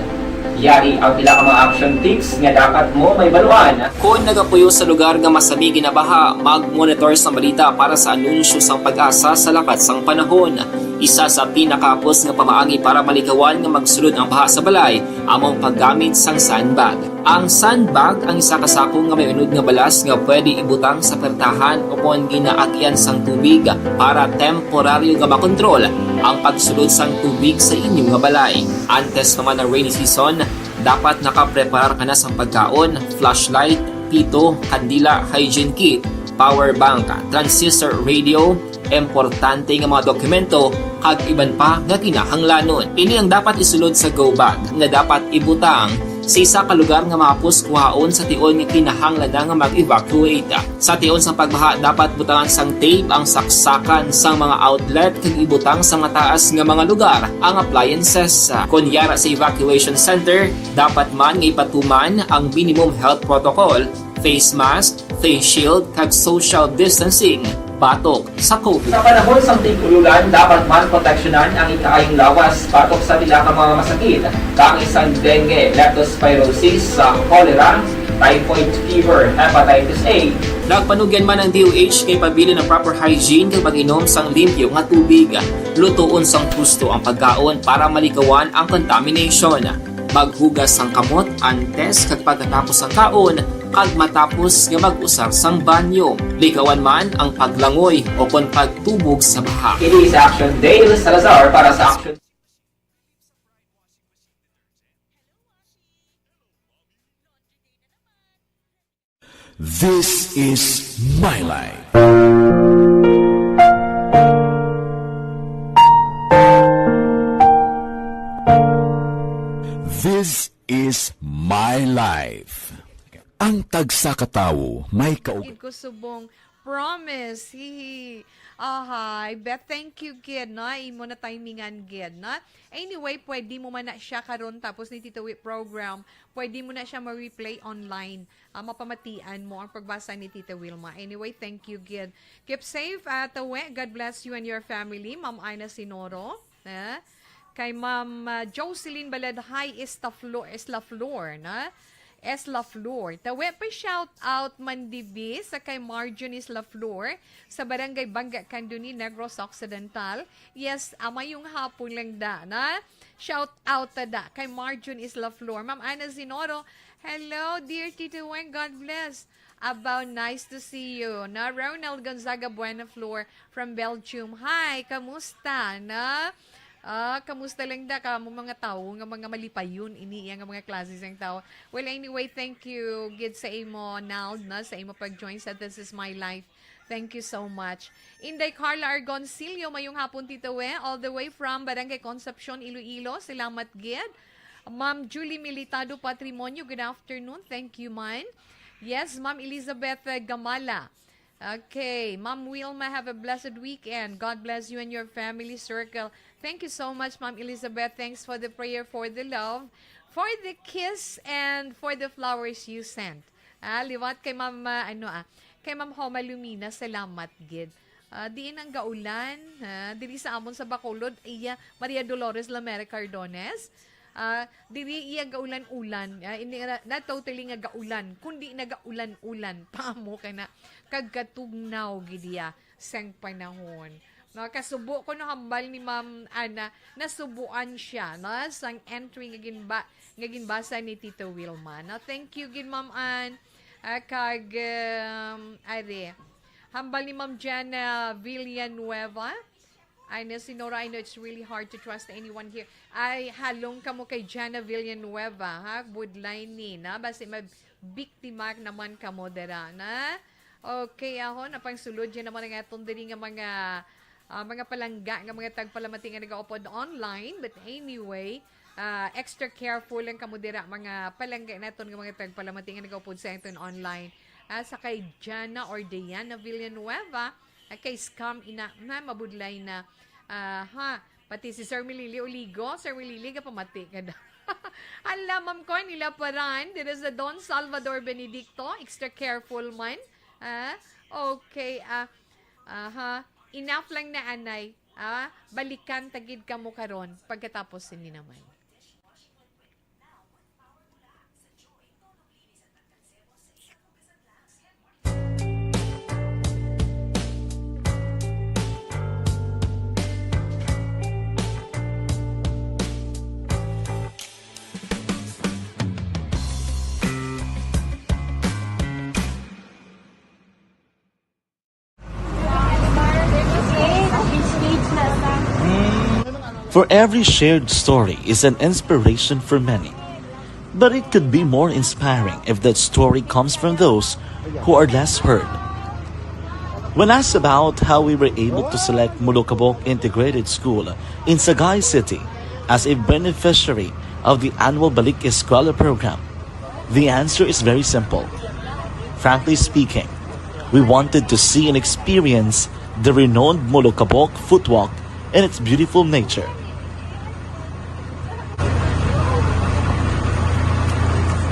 [SPEAKER 12] Yari ang pila ka mga action tips nga dapat mo may baluan.
[SPEAKER 13] Kung nagapuyo sa lugar nga masabi ginabaha, mag-monitor sa balita para sa anunsyo sang pag-asa sa lakat sang panahon. Isa sa pinakapos nga pamaagi para malikawan nga magsulod ang baha sa balay, among paggamit sang sandbag. Ang sandbag ang isa kasakong nga may unod nga balas nga pwede ibutang sa pertahan upon ginaagyan sang tubig para temporaryo nga makontrol ang pagsulod sang tubig sa inyong nga balay. Antes naman ng rainy season, dapat nakapreparar ka na sang pagkaon, flashlight, pito, kandila, hygiene kit, power bank, transistor radio, importante nga mga dokumento kag iban pa nga kinahanglanon. Ini ang dapat isulod sa go bag nga dapat ibutang sa isa ka lugar nga mapus kuhaon sa tion nga kinahanglan nga mag-evacuate. Sa tion sa pagbaha dapat butangan sang tape ang saksakan sang mga outlet kag ibutang sa mataas nga mga lugar ang appliances. Kunyara sa evacuation center, dapat man nga ipatuman ang minimum health protocol, face mask, face shield kag social distancing batok sa COVID.
[SPEAKER 12] Sa panahon sa tig-ululan, dapat man proteksyonan ang ikaayong lawas batok sa pila ka mga masakit. Kang isang dengue, leptospirosis, cholera, typhoid fever, hepatitis A.
[SPEAKER 13] Nagpanugyan man ang DOH kay pabili ng proper hygiene kay pag-inom sang limpyo nga tubig. Lutuon sang husto ang pagkaon para malikawan ang contamination. Maghugas sang kamot antes kag pagkatapos ang kaon kag matapos nga mag-usar sang banyo. Likawan man ang paglangoy o kon pagtubog sa baha.
[SPEAKER 12] It is Action Dale Salazar para sa Action.
[SPEAKER 1] This is My Life. This is My Life. Ang tagsa katawo may
[SPEAKER 2] Gid ko subong promise hihi. Ahay, bet thank you gid na imo na timingan gid na. Anyway, pwede mo man na siya karon tapos ni Tito Wit program, pwede mo na siya ma-replay online. Mapamatian mo ang pagbasa ni Tita Wilma. Anyway, thank you gid. Keep safe at God bless you and your family. Ma'am Aina Sinoro, kay Ma'am Jocelyn Baladhay Esla Flor, na Esla Flor. Tawe pa shout out Mandibi sa kay Marjorie Esla Flor sa Barangay Bangga Candoni, Negros Occidental. Yes, ama yung hapon lang da, na shout out da kay Marjorie Esla Flor. Ma'am Ana Zinoro, hello dear Tito Weng, God bless. About nice to see you. Na Ronald Gonzaga Buenaflor from Belgium. Hi, kamusta? Na? Kamusta lang da ka mo mga tao nga mga malipayon ini nga mga klase ng tao. Well, anyway, thank you gid sa imo Nald na sa imo pag-join sa This Is My Life. Thank you so much. Inday Carla Argoncillo, mayong hapon Tito We, all the way from Barangay Concepcion, Iloilo. Salamat gid. Ma'am Julie Militado Patrimonio, good afternoon. Thank you, man. Yes, Ma'am Elizabeth Gamala. Okay, Ma'am Wilma, have a blessed weekend. God bless you and your family circle. Thank you so much, Ma'am Elizabeth. Thanks for the prayer, for the love, for the kiss, and for the flowers you sent. Liwat kay Ma'am, kay Ma'am Homa Lumina, salamat gid. Diin ang gaulan, diri sa amon sa Bacolod, iya Maria Dolores Lamere Cardones. Diri iya gaulan-ulan, na totally nga gaulan, kundi na gaulan-ulan pa mo kay na kagkatugnaw gidiya sang panahon. No, kasubo ko no hambal ni Ma'am Ana, nasubuan siya no sang entry nga ginbasa ni Tito Wilma. No, thank you gid Ma'am Ann. Kag hambal ni Ma'am Jana Villanueva. I know, Sinora, I know it's really hard to trust anyone here. Ay, halong ka mo kay Jana Villanueva, ha? Budline ni, na? Basi mabiktima naman ka mo dara, na? Okay, ako, napangsulod dyan naman ang atong diri nga mga palangga, nga mga tagpalamati nga nag-upod online. But anyway, extra careful lang kamo dira mga palangga naton nga mga tagpalamati nga nag-upod sa aton online. Sa kay Jana or Diana Villanueva, kay scam ina na mabudlay na pati si Sir Milili Oligo, Sir Milili pamati ka na. Alam ma'am ko nila paran, there is a Don Salvador Benedicto, extra careful man. Okay, enough lang na anay, balikan tagid ka mo karon pagkatapos ni naman.
[SPEAKER 4] For every shared story is an inspiration for many. But it could be more inspiring if that story comes from those who are less heard. When asked about how we were able to select Mulukabok Integrated School in Sagay City as a beneficiary of the annual Balik Eskwela program, the answer is very simple. Frankly speaking, we wanted to see and experience the renowned Mulukabok footwalk in its beautiful nature.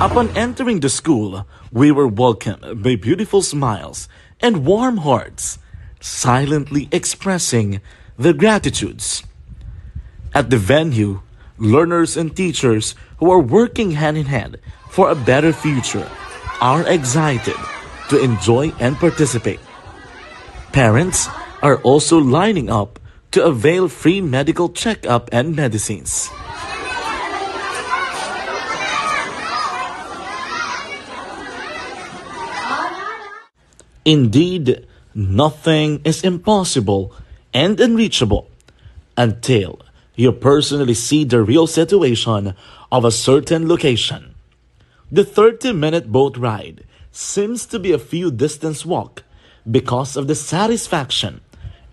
[SPEAKER 4] Upon entering the school, we were welcomed by beautiful smiles and warm hearts, silently expressing their gratitudes. At the venue, learners and teachers who are working hand in hand for a better future are excited to enjoy and participate. Parents are also lining up to avail free medical checkup and medicines. Indeed, nothing is impossible and unreachable until you personally see the real situation of a certain location. The 30-minute boat ride seems to be a few distance walk because of the satisfaction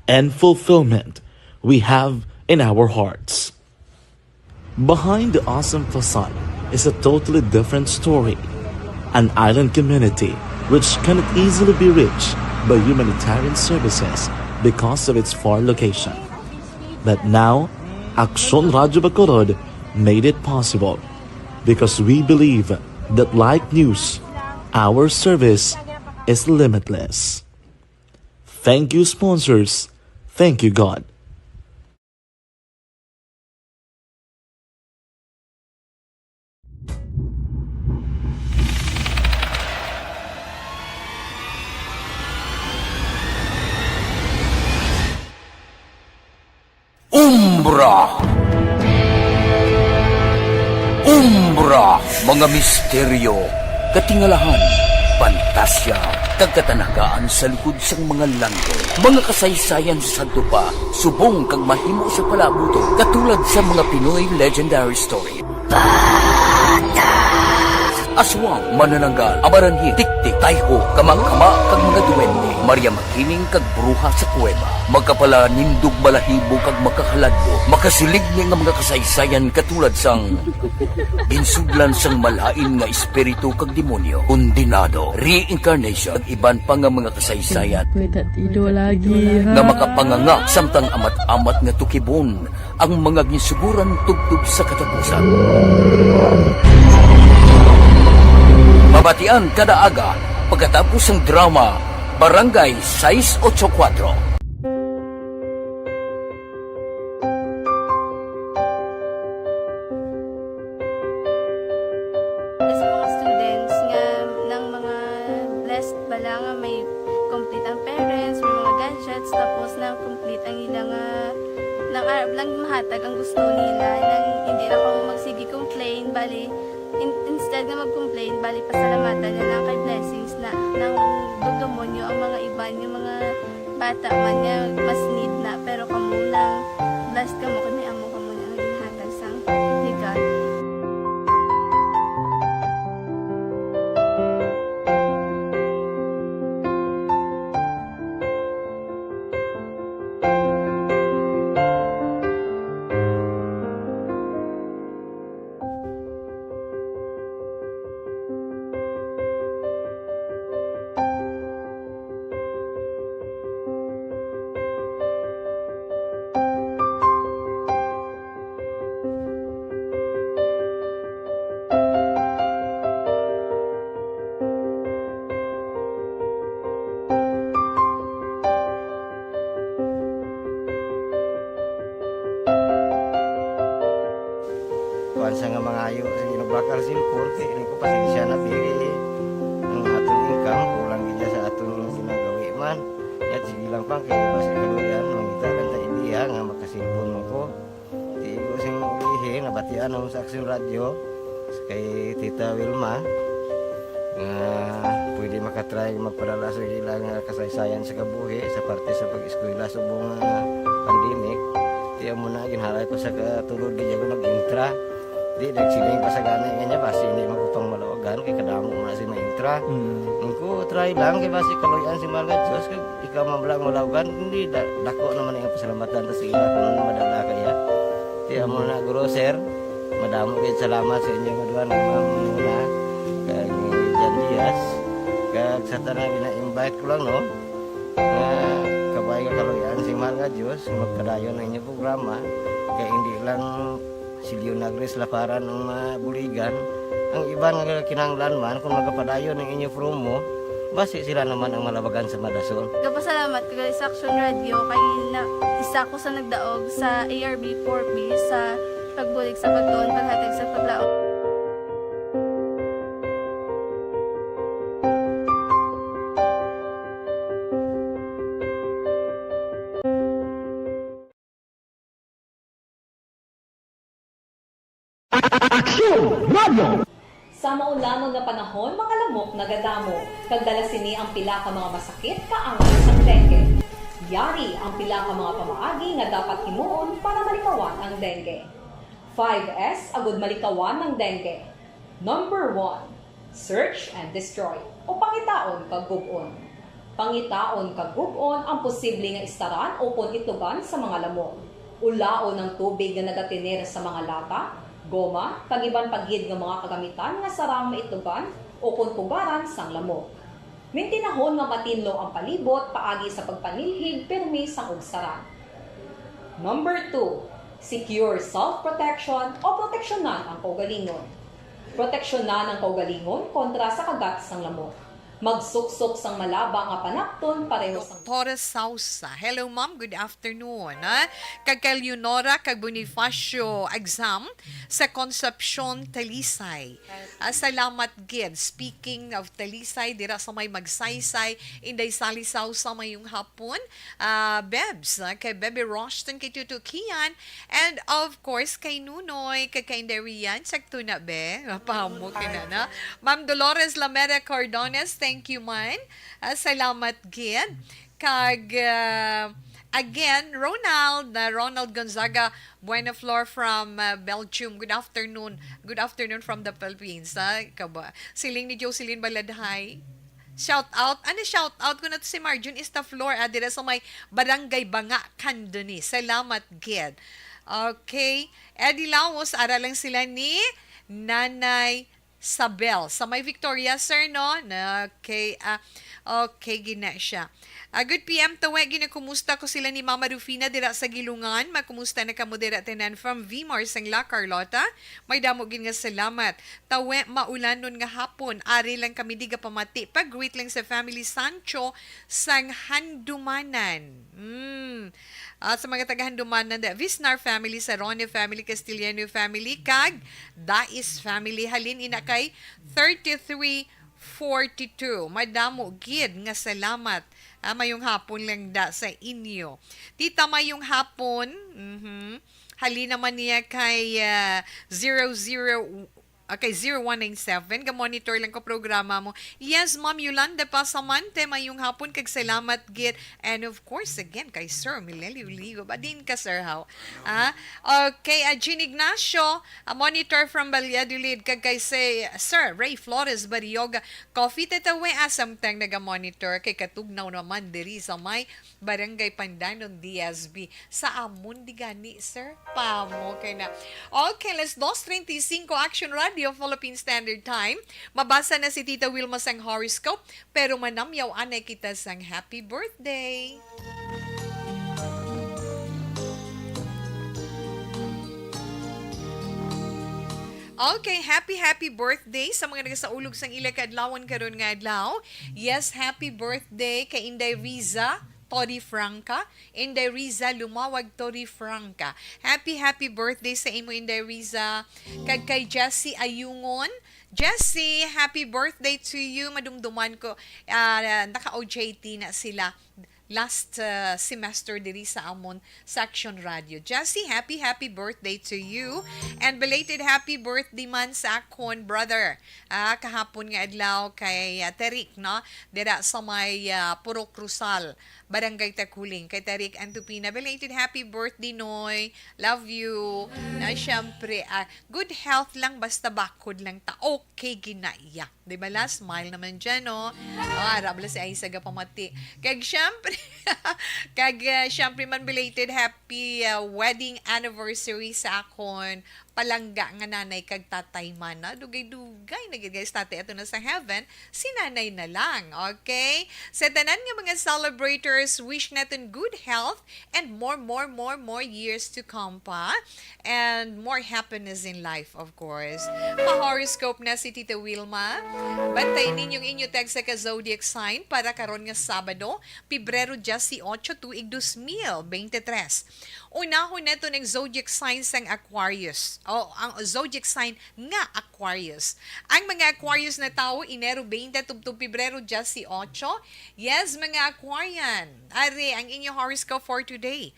[SPEAKER 4] and fulfillment we have in our hearts. Behind the awesome facade is a totally different story. An island community which cannot easily be reached by humanitarian services because of its far location. But now, Aksyon Radio Bacolod made it possible because we believe that like news, our service is limitless. Thank you, sponsors. Thank you, God.
[SPEAKER 9] Umbra, mga misteryo, katingalahan, pantasya, kagkatanagaan sa likod sang mga langgo, mga kasaysayan sa dupa, subong kag mahimo sa palabuto, katulad sa mga Pinoy legendary story. Aswang, manananggal, amaranhin, tiktik, tayho, kamang-kama, kag mga duwende, Maria Makining kag bruha sa kuweba, magkapala nindog balahibo kag makahaladlo, makasilig niya nga mga kasaysayan katulad sang ginsudlan sang malain nga espiritu kag demonyo, kondinado, reincarnation, kag iban pa nga mga kasaysayan nga makapanganga samtang amat-amat nga tukibon ang mga ginsuguran tugtog sa katapusan. Mabatian kada aga pagkatapos ng drama Barangay 684.
[SPEAKER 6] Sa mga students nga ng mga blessed bala nga may complete ang parents, may mga gadgets, tapos na complete ang ilang lang mahatag ang gusto nila nang hindi na ako magsige complain bali instead nga mag-complain bali pasalamatan na lang kay blessings na nang dudumonyo ang mga iban yung mga bata man nga mas need na pero kamo lang blessed kamo kami amo kamo na naging hatag sang ligat.
[SPEAKER 14] Sa nga mga ayo sa ginubakal silpon kay ini ko pasensya na biri ang atong income kulang gid sa atong ginagawi man yat sige lang pang kay basta kaluyan mangita kan ta ideya nga makasilpon mo ko di ko sing ihi nabatian ang sa Aksyon Radio kay Tita Wilma nga pwede makatry magpadala sa ilang kasaysayan sa kabuhi sa parte sa pag-eskwela subong pandemic di mo na ginhalay ko sa katulod gid ko nag-intra. Di nagsiling pa sa gana niya basi hindi magupang malawagan kay kadamo man si maintra. Ko try lang kay basi kaloyan si Malga Diyos kay ikaw mablang malawagan hindi dako naman ang pasalamatan ta sa ila kung madala kaya. Di amo na guro sir. Madamo kay salamat sa inyo mga duwan Ma'am Nuna kag Jan Diaz kag sa tanan gina-invite ko lang no. Kabay ka kaloyan si Malga Diyos magpadayon ang inyong programa kay hindi lang si Leonagres Laparan ng mabuligan ang iba nga kinahanglan man kung magapadayon ng inyong promo basi sila naman ang malabagan sa Madason.
[SPEAKER 6] Kapasalamat kay sa Aksyon Radio kay na isa ko sa nagdaog sa ARB 4B sa pagbulig sa pagtuon paghatag sa paglaom.
[SPEAKER 10] Aksyon Radio!
[SPEAKER 15] Sa maulamang nga panahon, mga lamok nagadamo. Kagdala sini ang pila ka mga masakit kaangat sa dengue. Yari ang pila ka mga pamaagi nga dapat himuon para malikawan ang dengue. 5S agud malikawan ng dengue. Number 1, search and destroy o pangitaon kag gub-on. Pangitaon kag gub-on ang posible nga istaran o pon itugan sa mga lamok. Ulaon ng tubig nga nagatinir sa mga lata, goma, kagiban pagid ng mga kagamitan nga sarang maitugan o kuntugaran sang lamok. Mintinahon nga matinlo ang palibot paagi sa pagpanilhig permi sang ugsaran. Number 2, secure self-protection o proteksyonan ang kaugalingon. Proteksyonan ang kaugalingon kontra sa kagat sang lamok. Magsuksok sang malaba nga panakton pareho sang
[SPEAKER 2] Torres Sausa. Hello ma'am, good afternoon. Kag Leonora kag Bonifacio exam sa Concepcion Talisay. Salamat gid. Speaking of Talisay, dira sa may magsaysay, inday salisaw sa mayong hapon. Bebs, kay Bebe Roston, kay Tutu Kian, and of course kay Nunoy, kay Kainderian, sakto na be. Pahamok na na. Ma'am Dolores Lamera Cordones, thank you man. Salamat gid. Kag again, Ronald Gonzaga Buenaflor from Belgium. Good afternoon. Good afternoon from the Philippines. Siling ni Jocelyn Baladhay. Shout out. Ano shout out ko na to si Marjun Istaflor adira sa may Barangay Banga, Candoni. Salamat gid. Okay. Eddie Laos, aralang sila ni Nanay Sabel. Sa may Victoria, sir, no? Okay, okay, gina siya. Good PM, tawe, kumusta ko sila ni Mama Rufina dira sa Gilungan. Makumusta na kamo dira tenan from Vmar sang La Carlota. May damo gin nga salamat. Tawe, maulanon nga hapon. Ari lang kami diga pamati. Pag-greet lang sa family Sancho sang Handumanan. Sa mga taga-Handumanan, Visnar family, Sarone family, Castillano family, kag Dais family, halin ina kay 3342. Madamo gid nga salamat. Mayong hapon lang da sa inyo. Tita, mayong hapon. Halin naman niya kay 0197. Ga-monitor lang ko programa mo. Yes, Ma'am Yolanda Pasamante, mayong hapon kag salamat git. And of course, again, kay Sir Milelio. Ba din ka, Sir, how? Okay, Jean Ignacio, monitor from Valladolid, kag kay Sir Ray Flores Barioga. Coffee tatawe asam tang naga-monitor kay katugnaw naman diri sa may Barangay Pandanon, DSB. Sa amon di gani, Sir? Pamo kay na. Okay, let's 2:35 Action Radio Philippine Standard Time. Mabasa na si Tita Wilma sang horoscope, pero manamyaw anay kita sang happy birthday. Okay, happy birthday sa mga nagasaulog sang ila kadlawon karon nga adlaw. Yes, happy birthday kay Inday Riza Tori Franca. Inday Riza Lumawag Tori Franca. Happy birthday sa imo, Inday Riza. Kag kay Jessie Ayungon. Jessie, happy birthday to you. Madumduman ko, naka-OJT na sila last semester diri sa amon section radio. Jessie, happy birthday to you. And belated happy birthday man sa akon brother. Kahapon nga adlaw kay Terik, no? Dira sa may Puro Cruzal, Barangay Takuling. Kay Terik Antupina, belated happy birthday, Noy. Love you. Na syempre, good health lang, basta bakod lang ta. Okay, ginaiya. Diba la? Smile naman dyan, no? Arabla si Aisa pamati. Kag syempre, syempre man belated happy wedding anniversary sa akon palangga nga nanay kag tatay man na dugay-dugay na guys tatay ato na sa heaven, si nanay na lang. Okay, sa tanan nga mga celebrators, wish natin good health and more years to come pa, and more happiness in life, of course. Pa-horoscope na si Tita Wilma. Bantay ninyong inyo tag sa ka-zodiac sign para karon nga Sabado, Pebrero 18, tuig 2023. Unahon neto ng zodiac sign sang Aquarius. Ang zodiac sign nga Aquarius. Ang mga Aquarius na tao, Enero 20 tubtub Pebrero 18. Yes, mga Aquarian. Are, ang inyong horoscope for today.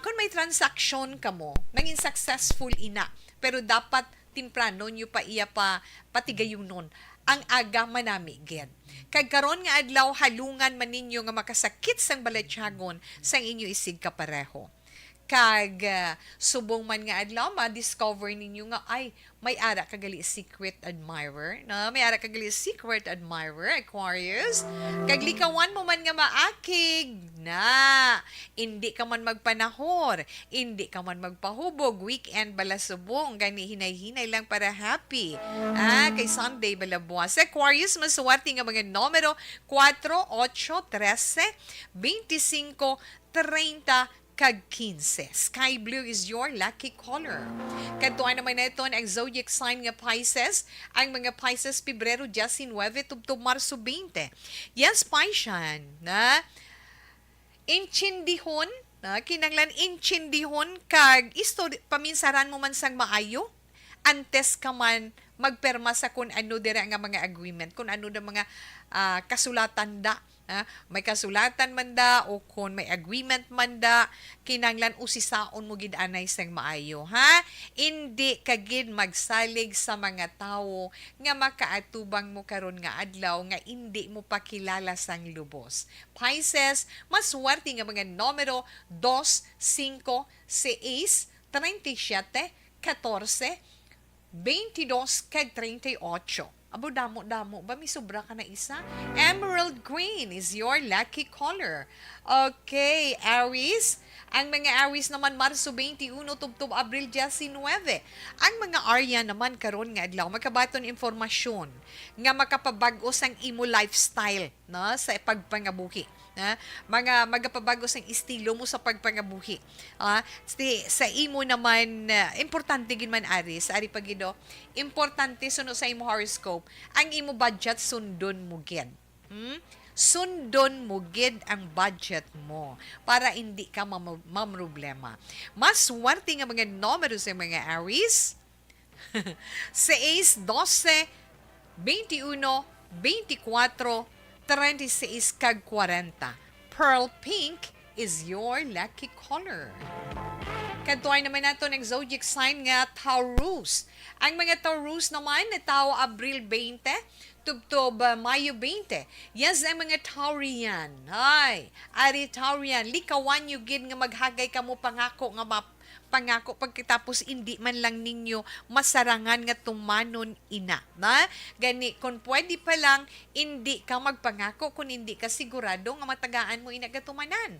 [SPEAKER 2] Kung may transaction ka mo, naging successful ina, pero dapat timprano nyo pa iya pa patigayon nun. Ang aga manami, ged. Kag karon nga adlaw, halungan man ninyo nga makasakit sang balatyagon sang inyo isig kapareho. Kag subong man nga adlaw, ma-discover ninyo nga ay may ara kagali secret admirer, no? May ara kagali secret admirer, Aquarius. Kag likawan mo man nga maakig na hindi ka man magpanahor, hindi ka man magpahubog, weekend bala subong, gani hinay-hinay lang para happy. Kay Sunday bala buwas. Aquarius, masuwerte nga mga numero 4, 8, 13, 25, 30, kag 15. Sky blue is your lucky color. Kadtuan naman na ito ang zodiac sign nga Pisces. Ang mga Pisces, Pebrero 19, tubtub Marso 20. Yes, Piscean, na inchindihon, kinanglan inchindihon, kag paminsaran mo man sang maayo, antes ka man magperma sa kung ano dira nga mga agreement, kung ano na mga kasulatan da May kasulatan man da o kung may agreement man da, kinanglan usisaon mo gid anay sang maayo, ha? Hindi ka gid magsalig sa mga tawo nga makaatubang mo karon nga adlaw nga hindi mo pakilala sang lubos. Pisces, maswerte nga mga numero 2, 5, 6, 37, 14, 22 kag 38. Abo, damo-damo ba? May sobra ka na isa? Emerald green is your lucky color. Okay, Aries. Ang mga Aries naman, Marso 21, tubtob Abril 19. Ang mga Arya naman karon nga adlaw, makabaton informasyon nga makapabago sang imo lifestyle no, sa pagpangabuhi. Mga magapabago sang estilo mo sa pagpangabuhi. Sa imo naman, importante gid man Aries, ari pagido, importante suno sa imo horoscope, ang imo budget sundon mo gid. Sundon mo gid ang budget mo para hindi ka mamroblema. Mas swerte nga mga numero sa mga Aries. 6, 12, 21, 24, 36 kag 40. Pearl pink is your lucky color. Kantuay naman nato ng zodiac sign nga Taurus. Ang mga Taurus naman na tao Abril 20, tubtob Mayo 20. Yes, ang mga Taurian. Ay, ari Taurian, likawan yung gid nga maghagay ka mo pangako nga pangako pagkatapos hindi man lang ninyo masarangan nga tumanon ina. Gani, kung pwede pa lang, hindi ka magpangako kung hindi ka sigurado nga matagaan mo ina katumanan.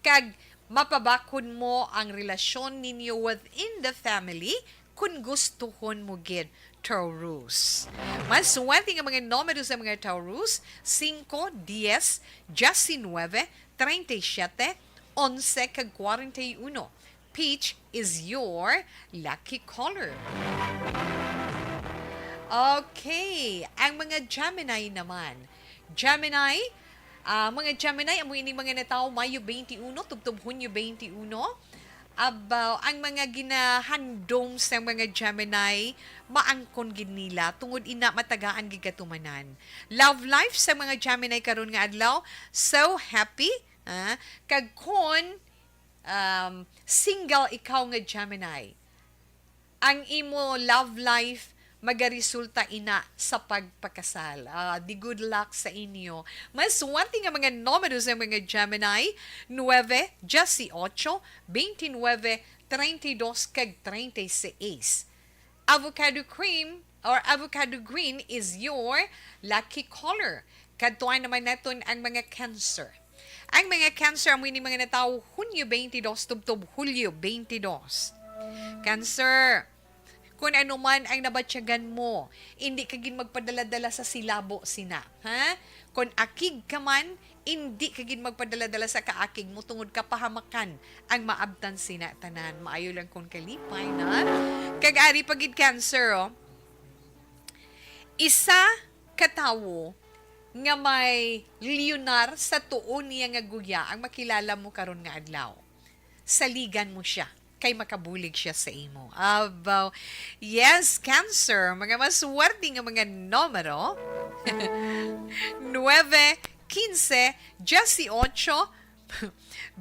[SPEAKER 2] Kag mapabakod mo ang relasyon ninyo within the family kung gustuhon mo gid Taurus. Mas swerte nga mga numero sa mga Taurus, 5, 10, 19, 37, 11, kag 41. Peach is your lucky color. Okay, ang mga Gemini naman. Gemini, mga Gemini, amo ini mga natao Mayo 21, tubtob Hunyo 21. Ang mga ginahandom sa mga Gemini, maangkon gid nila tungod ina matagaan gid katumanan. Love life sa mga Gemini karon nga adlaw, so happy. Kag kon single ikaw nga Gemini, ang imo love life magaresulta ina sa pagpakasal. Di good luck sa inyo. Mas swerte nga mga numero sa mga Gemini, 9, 18, 29, 32, kag 36. Avocado cream or avocado green is your lucky color. Kadtuan naman naton ang mga Cancer. Ang mga Cancer, ang mga natao Hunyo 22, tubtob Hulyo 22. Cancer, kung ano man ang nabatsyagan mo, hindi ka gin magpadala-dala sa silabo sina. Kung akig ka man, hindi ka gin magpadala-dala sa kaakig mo tungod kapahamakan ang maabtan sina tanan. Maayo lang kung kalipay na. Kag-ari pagid Cancer, isa katawo nga may Leonar sa tuon niya nga guya ang makilala mo karon nga adlaw. Saligan mo siya kay makabulig siya sa imo. Abaw. Yes, Cancer, mga maswerte nga mga numero. 9, 15, 18,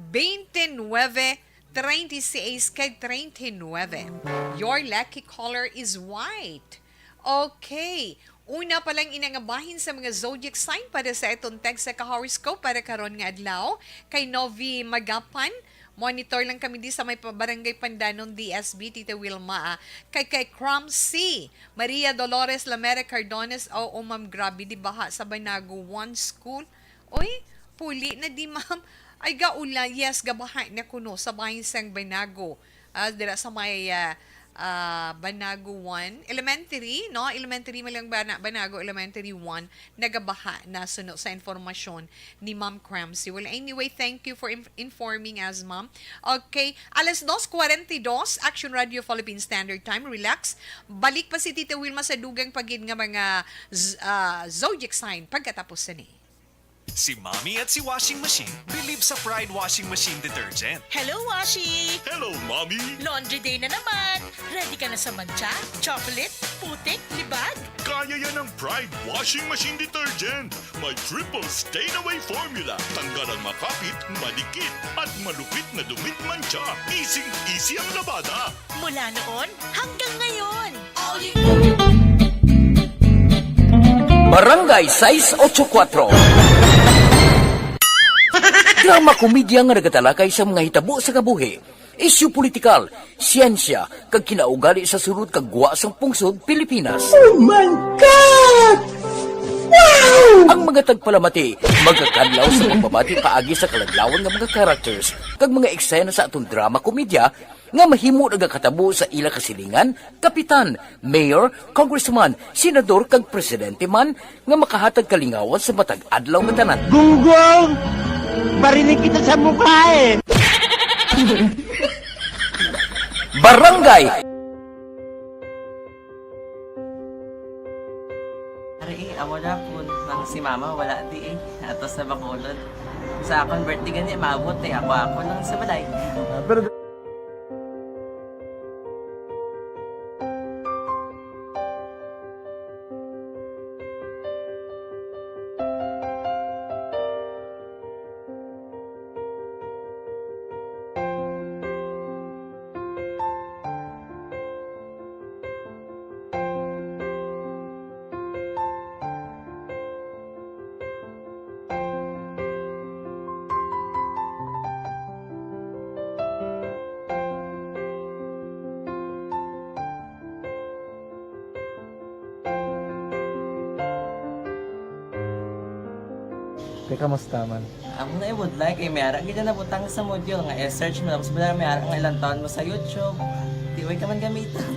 [SPEAKER 2] 29, 36, kay 39. Your lucky color is white. Okay. Una pa lang inangabahin sa mga zodiac sign para sa itong text sa ka-horoscope para karon nga adlaw. Kay Novi Magapan, monitor lang kami di sa may Barangay Pandanon, DSB, Tita Wilma. Kay Crum C, Maria Dolores Lamere Cardones, ma'am, grabe, di baha sa Banago 1 School. Oy, puli na di ma'am. Ay gaula, yes, gabaha na kuno sa bahin sang Banago. Dira sa may Banago 1 Elementary, no? Elementary malang Banago Elementary 1 nagabaha na suno sa informasyon ni Ma'am Cramsey. Well, anyway, thank you for informing us, Ma'am. Okay, alas 2:42 Action Radio Philippine Standard Time. Relax. Balik pa si Tita Wilma sa dugang pagid nga mga zodiac sign pagkatapos sa ni.
[SPEAKER 16] Si Mommy at si Washing Machine believe sa Pride Washing Machine Detergent.
[SPEAKER 17] Hello, Washi!
[SPEAKER 16] Hello, Mommy!
[SPEAKER 17] Laundry day na naman. Ready ka na sa mancha, chocolate, putik, libag?
[SPEAKER 16] Kaya yan ang Pride Washing Machine Detergent. May triple stain-away formula. Tanggal ang makapit, malikit, at malupit na dumit mancha. Easy ang labada.
[SPEAKER 17] Mula noon hanggang ngayon. All you
[SPEAKER 9] Barangay 684. Drama komedya nga nagatalakay sa mga hitabo sa kabuhi. Isyu politikal, siyensya, kag kinaugali sa surut kag guwa sang pungsod Pilipinas.
[SPEAKER 10] Oh my God! Wow!
[SPEAKER 9] Ang mga tagpalamati, magkakadlaw sa pagbabati paagi sa kalaglawan ng mga characters kag mga eksena sa atong drama komedya nga mahimo nagakatabo sa ila kasilingan, kapitan, mayor, congressman, senador kag presidente man nga makahatag kalingawan sa matag adlaw nga tanan.
[SPEAKER 10] Gunggong! Barinig kita sa mukha eh!
[SPEAKER 9] Barangay!
[SPEAKER 18] Ari, amo na po. Nang si mama, wala di eh. Atos na bakulod. Sa akong birthday gani, maabot eh. Ako lang sa balay.
[SPEAKER 19] Pero kamusta man?
[SPEAKER 18] Ako na would like eh, mayara ganyan na butang sa module nga search mo tapos bala mayara nga ilang taon mo sa YouTube. Tiway ka man gamitan.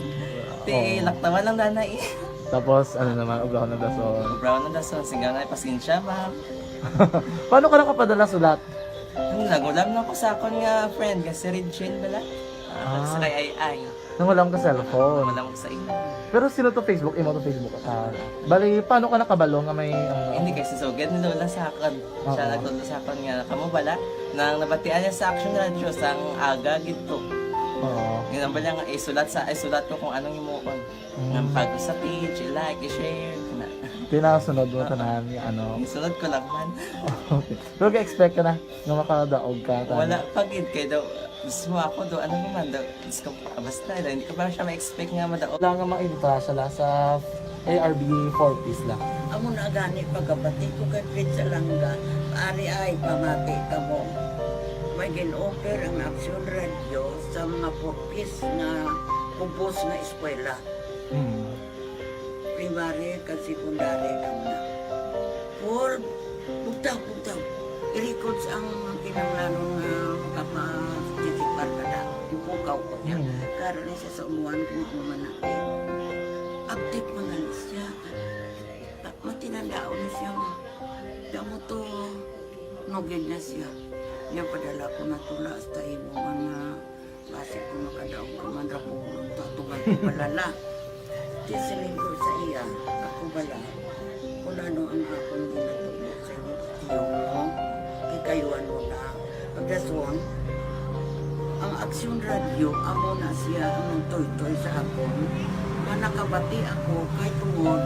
[SPEAKER 18] Ti laktawan lang nanay.
[SPEAKER 19] Tapos ano naman, ubraw na dason.
[SPEAKER 18] Ubraw na dason, sigaw na pasensya ma'am.
[SPEAKER 19] Paano ka nakapadala sulat?
[SPEAKER 18] Nagulam na ko sa akon nga friend nga si Regine bala. Sa kay ay.
[SPEAKER 19] Nang wala ka cellphone.
[SPEAKER 18] Wala ko sa imo.
[SPEAKER 19] Pero sino to Facebook? Imo to Facebook. Bali, paano ka nakabalo nga may...
[SPEAKER 18] Hindi kasi so, ganun lola sa akin. Siya nagtulong sa akin nga, kamo bala, nang nabatian niya sa Action Radio sang aga gito.
[SPEAKER 19] Oo.
[SPEAKER 18] Ganun ba lang, isulat ko kung anong imukon. Nang pag sa page, i-like, i-share.
[SPEAKER 19] Pinasunod mo tanan yung ano?
[SPEAKER 18] Isunod ko lang man.
[SPEAKER 19] Okay. Pero ka-expect ka na nga makadaog ka?
[SPEAKER 18] Wala, pag-id kayo daw. Gusto mo ako do, ano naman daw, gusto ko, basta daw, hindi ko pa siya ma-expect nga madaog.
[SPEAKER 19] Wala nga makita sila sa ARB 4-piece lang.
[SPEAKER 20] Amo na gani pagkabati ko kay Fritz Alanga, ari ay pamati ka mo. May gin-offer ang Action Radio sa mga 4-piece na kumpos na eskwela. Primary kag secondary kam na. For bugtaw. I-record sa ang kinanglanong kapag-titikbar ka na. Yung pukaw ko niya. Karoon siya sa umuan kung ako manakit. Update mo na siya. Matinandao na siya. Damo to, nugid na siya. Niya padala ko na tula hasta imo mga base ko makadaog ka man ra po. Tatugan ko balala. Tisilin ko sa iya. Ako bala. Kung ano ang akong ginatulo sa iyo mo. Kayuan mo na. Pagdason, ang Action Radio, amo na siya ang toy-toy sa akon. Manakabati ako kay tungod.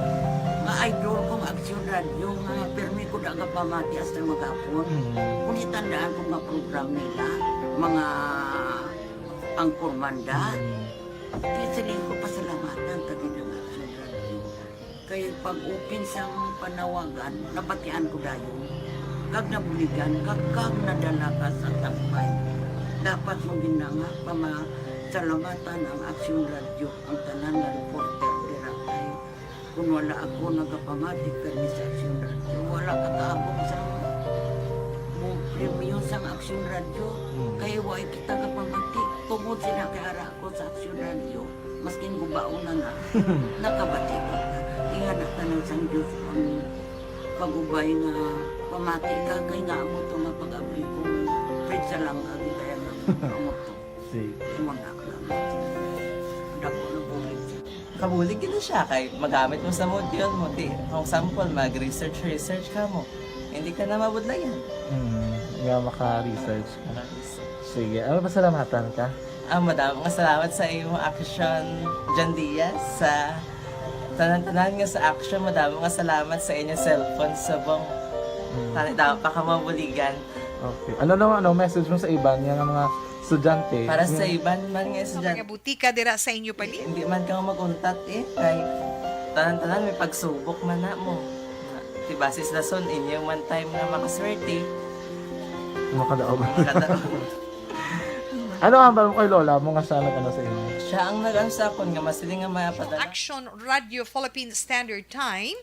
[SPEAKER 20] Nga idol kong Action Radio, nga permi ko na pamati hasta magapon. Kung itandaan ko nga program nila, mga angkormanda, kisilin ko pasalamatan tagin ng Action Radio. Kaya pag-upin sa panawagan, nabatian ko dayon. Kag nabuligan, kag nadala ka sa takpay. Dapat mong ginanga pamasalamatan ang Action Radio, ang tanan na reporter dirakay. Kung wala ako nagapamatik kami sa Action Radio, wala kakaabong sa premium sa Action Radio. Kaya wala kita kapamatik. Tungod sila kay ara ako sa Action Radio. Maskin gubaon na nga, nakabati ka. Inga na tanong sa Diyos ang pag-ubay nga pamati ka, kaya nga mo ito nga pag-abay ko. Fred sa lang, agad kaya nga mo ito. Imunak lang. Dako na bulig siya.
[SPEAKER 18] Kabulig yun siya, kay magamit mo sa module mo. Kung sample, mag-research ka mo. hindi ka na mabudlayan.
[SPEAKER 19] Nga maka-research ka. Sige, pasalamatan ka?
[SPEAKER 18] Madaming salamat sa iyong action, John Diaz, sa tanan-tanan nga sa action. Madaming salamat sa inyong cellphone sa bong dapat pa ka mabuligan.
[SPEAKER 19] Okay. Ano message mo sa iban nga mga estudyante?
[SPEAKER 18] Para sa iban man nga
[SPEAKER 2] Sa
[SPEAKER 18] estudyante.
[SPEAKER 2] mga butika dira sa inyo pali.
[SPEAKER 18] Hindi man ka maguntat kay tanan-tanan may pagsubok man na mo. Di basis na son inyo one time nga makaswerte.
[SPEAKER 19] Makadaog. Ano ang balong kay Lola mo nga sana ka sa inyo?
[SPEAKER 18] Siya ang nag-ansa kon nga masiling nga mapadala.
[SPEAKER 2] Action Radio Philippine Standard Time.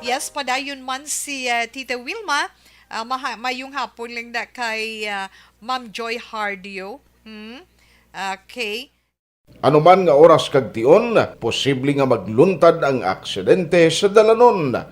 [SPEAKER 2] Yes, padayon man si Tita Wilma. Mayong hapon lang na kay Ma'am Joy Hardio. Okay.
[SPEAKER 21] Anuman nga oras kag tion, posible nga magluntad ang aksidente sa dalanon.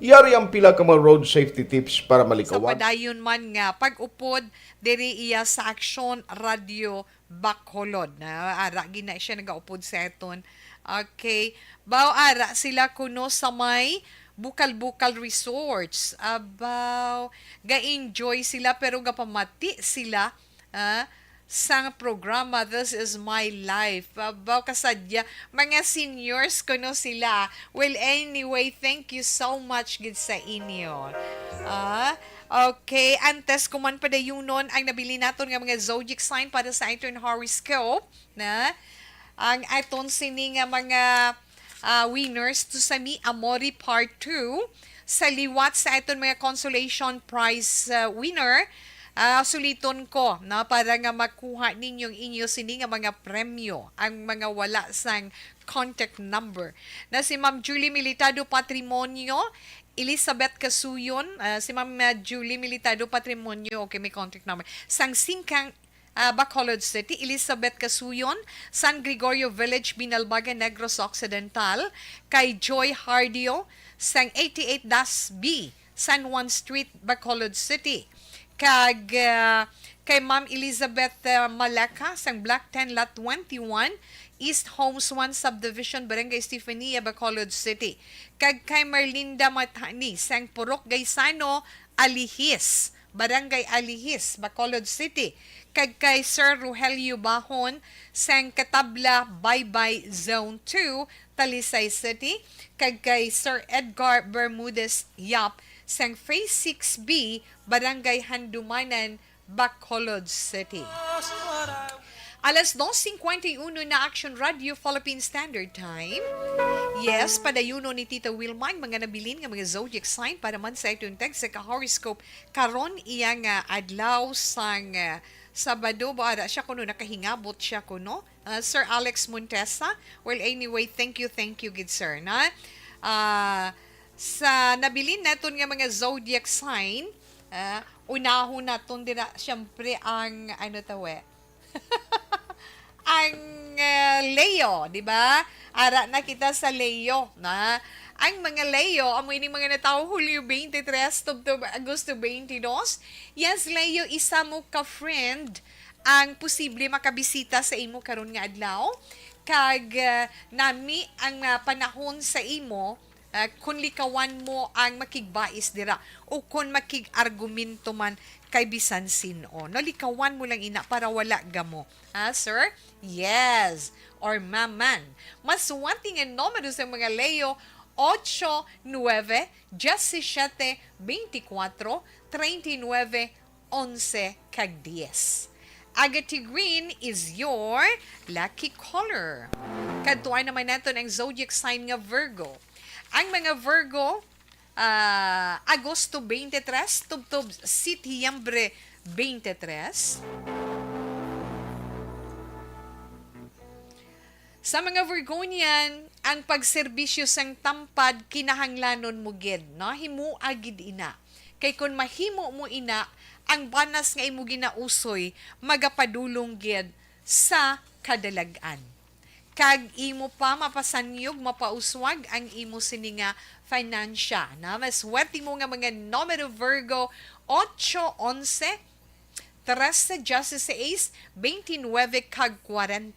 [SPEAKER 21] Yari ang pila ka mga road safety tips para
[SPEAKER 2] Sa
[SPEAKER 21] malikawan.
[SPEAKER 2] padayon man nga pag-upod diri iya sa Action Radio Bacolod na ara gina siya nagaupod sa eton. Okay, bao ara sila kuno sa may bukal-bukal resorts. Abaw ga-enjoy sila pero gapamati sila sang programa This Is My Life. Abaw kasadya mga seniors kuno sila. Well anyway, thank you so much gid sa inyo. Okay, antes kuman padayunon ang nabili naton nga mga zodiac sign para sa aton horoscope na ang aton sini nga mga winners to sa Mi Amori Part 2 sa liwat sa aton mga consolation prize winner. Suliton ko na para nga makuha ninyong inyo sini nga mga premyo ang mga wala sang contact number na si Ma'am Julie Militado Patrimonio, Elizabeth Casuyon, si Ma'am Julie Militado Patrimonio, okay, may contact number sang Singkang Bacolod City, Elizabeth Casuyon, San Gregorio Village, Binalbaga, Negros Occidental, kay Joy Hardio sang 88-B, San Juan Street, Bacolod City, kag kay Ma'am Elizabeth Malaka sang Block 10 Lot 21 East Homes 1 Subdivision Barangay Estefania Bacolod City, kag kay Merlinda Matani sang Purok Gaisano Alihis Barangay Alihis Bacolod City, kag kay Sir Rogelio Bahon sang Katabla Baybay Zone 2 Talisay City, kag kay Sir Edgar Bermudez Yap sang Phase 6B, Barangay Handumanan, Bacolod City. Alas 2:51 na Action Radio Philippine Standard Time. Yes, padayuno ni Tita Wilma mga nabilin nga mga zodiac sign para man sa itong tag sa ka-horoscope karon iya nga adlaw sang Sabado ba siya kuno nakahingabot siya kuno. Sir Alex Montesa. Well anyway, thank you good sir na. Sa nabilin naton nga mga zodiac sign, unahon naton dira syempre ang ang Leo, di ba? Ara na kita sa Leo na ang mga Leo, amoy ni mga natawo Hulyo 23 to Agosto 22. Yes, Leo, isa mo ka-friend ang posible makabisita sa imo karon nga adlaw. Kag nami ang panahon sa imo kung likawan mo ang makigbais dira o kung makig-argumento man kay bisan sino. No, likawan mo lang ina para wala gamo. Sir? Yes. Or maman. Maswati nga numero sa mga Leo 8, 9, 17, 24, 39, 11, kag 10. Agate green is your lucky color. Kadtuan naman natin ang zodiac sign nga Virgo. Ang mga Virgo, Agosto 23, tubtob Setyembre 23. Sa mga Virgonian, ang pagserbisyo sang tampad kinahanglanon mo gid, no? Himu agid ina. Kay kun mahimo mo ina, ang banas nga imo ginausoy magapadulong gid sa kadalagan. kag imo pa mapasanyog, mapauswag ang imo sini nga finansya. Na maswerte mo nga mga numero Virgo 8, 11, 13, 16, 29 kag 40.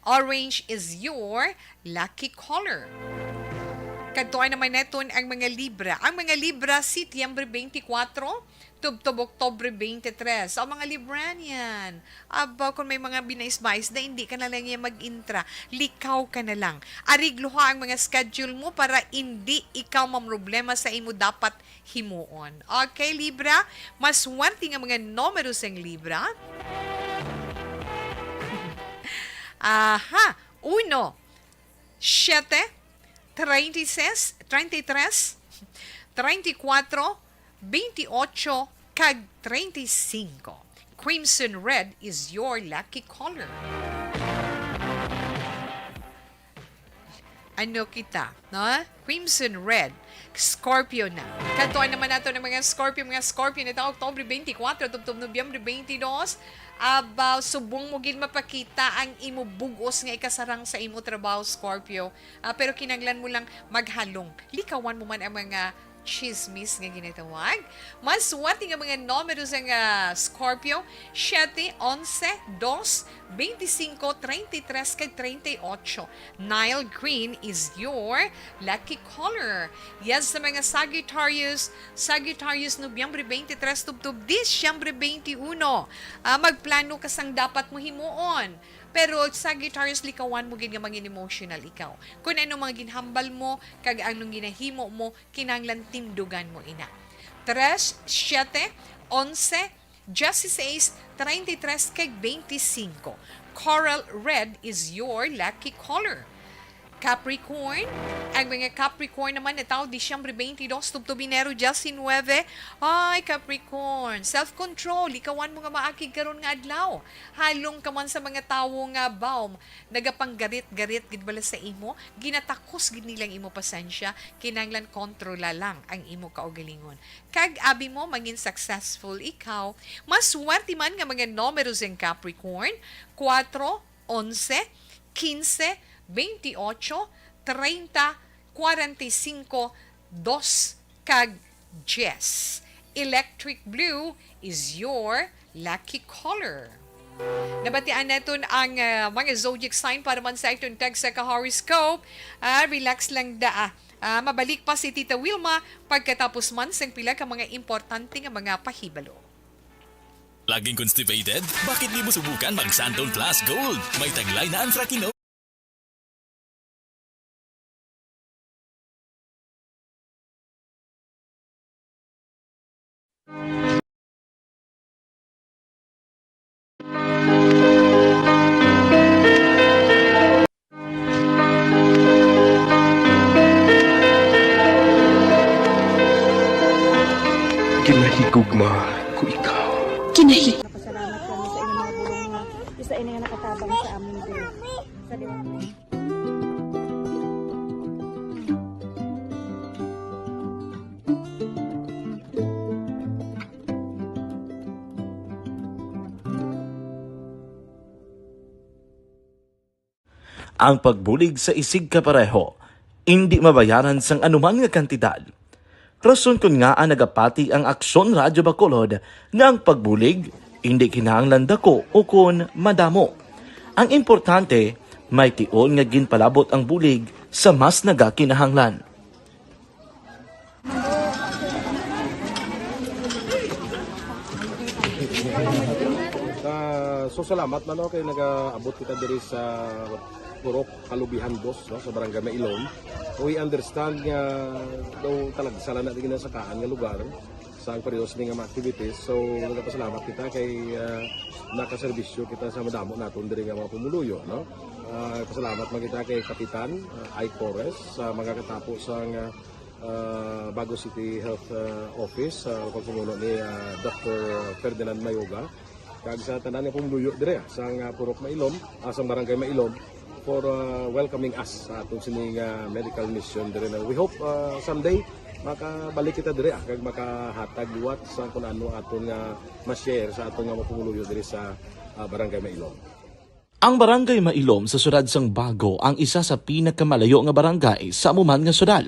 [SPEAKER 2] Orange is your lucky color. Kadtuan naman neton ang mga Libra. Ang mga Libra, Setyembre 24, tubtob Oktobre 23. Ang mga Libranian, kung may mga binais-mais na hindi ka na lang yung mag-intra, likaw ka na lang. Arigluha ang mga schedule mo para hindi ikaw mamroblema sa imo dapat himuon. Okay, Libra? Maswerte nga mga numeros ang Libra. Aha! 1, 7, 36, 33, 34, 28, kag 35. Crimson red is your lucky color. Ano kita, no? Crimson red. Scorpio na. Kantuan naman nato ng mga Scorpio nito Oktobre 24 tubtob Nobyembre 22. Subong mo gid mapakita ang imo bugos nga ikasarang sa imo trabaho, Scorpio. Pero kinanglan mo lang maghalong. Likawan mo man ang mga chismis nga ginatawag. Maswerte nga mga numeros ang Scorpio 7, 11, 2, 25, 33, kag 38. Nile green is your lucky color. Yes, sa mga Sagittarius, Nobyembre 23 tubtob Disyembre 21. Magplano ka sang dapat mo himuon. Pero Sagittarius, likawan mo gid nga mangin emotional ikaw. Kung ano mga ginhambal mo, kag anong ginahimo mo, kinanglan tindugan mo ina. 3, 7, 11, 16, 33, kag 25. Coral red is your lucky color. Capricorn, ang mga Capricorn naman na tao Disyembre 22, tubtob Enero 19. Ay, Capricorn, self-control, ikawan mo nga maakig karon nga adlaw. Halong ka man sa mga tawo nga baum, nagapanggarit-garit gid bala sa imo, ginatakos gid nilang imo pasensya, kinanglan kontrola lang ang imo kaugalingon. Kag abi mo mangin successful ikaw, maswerte man nga mga numeros ng Capricorn, 4, 11, 15, 28, 30, 45, 2, kag 10. Electric blue is your lucky color. Nabatian natin ang mga zodiac sign para man sa itong tag sa ka-horoscope. Relax lang da. Mabalik pa si Tita Wilma pagkatapos man sa pila ka mga importante nga mga pahibalo.
[SPEAKER 16] Laging constipated? Bakit di mo subukan mag-Santon Plus Gold? May taglay na Anthraquinone.
[SPEAKER 5] Kinahigugma ko ikaw.
[SPEAKER 3] Napasalamat kami sa inyong mga bulong nga isa ini nga nakatabang sa amin diri sa liwanag.
[SPEAKER 4] Ang pagbulig sa isig kapareho, hindi mabayaran sang anuman nga kantidad. Rason kun nga ang nagapati ang Aksyon Radyo Bacolod nga ang pagbulig hindi kinahanglan dako o kun madamo. Ang importante, may tion nga ginpalabot ang bulig sa mas nagakinahanglan.
[SPEAKER 22] So salamat man kay nagaabot kita diri sa Purok Kalubihan Dos, no, sa Barangay Mailom. We understand nga daw talaga sala na din sa kaan nga lugar sa ang periodos ng mga activities. So nagapasalamat kita kay nakaserbisyo kita sa madamo naton diri nga mga pumuluyo, no. Pasalamat man kita kay Kapitan I. Torres sa mga katapos ang Bago City Health Office sa pagpumuno ni Dr. Ferdinand Mayoga. Kag sa tanan nga pumuluyo dire sa Purok Mailom, sa Barangay Mailom for welcoming us sa atong sining medical mission dire. We hope someday makabalik kita dire kag makahatag liwat sa kun ano aton nga ma-share sa aton nga mapumuluyo dire sa Barangay Mailom.
[SPEAKER 4] Ang barangay Mailom sa syudad sang Bago ang isa sa pinakamalayo nga barangay sa amuman nga syudad.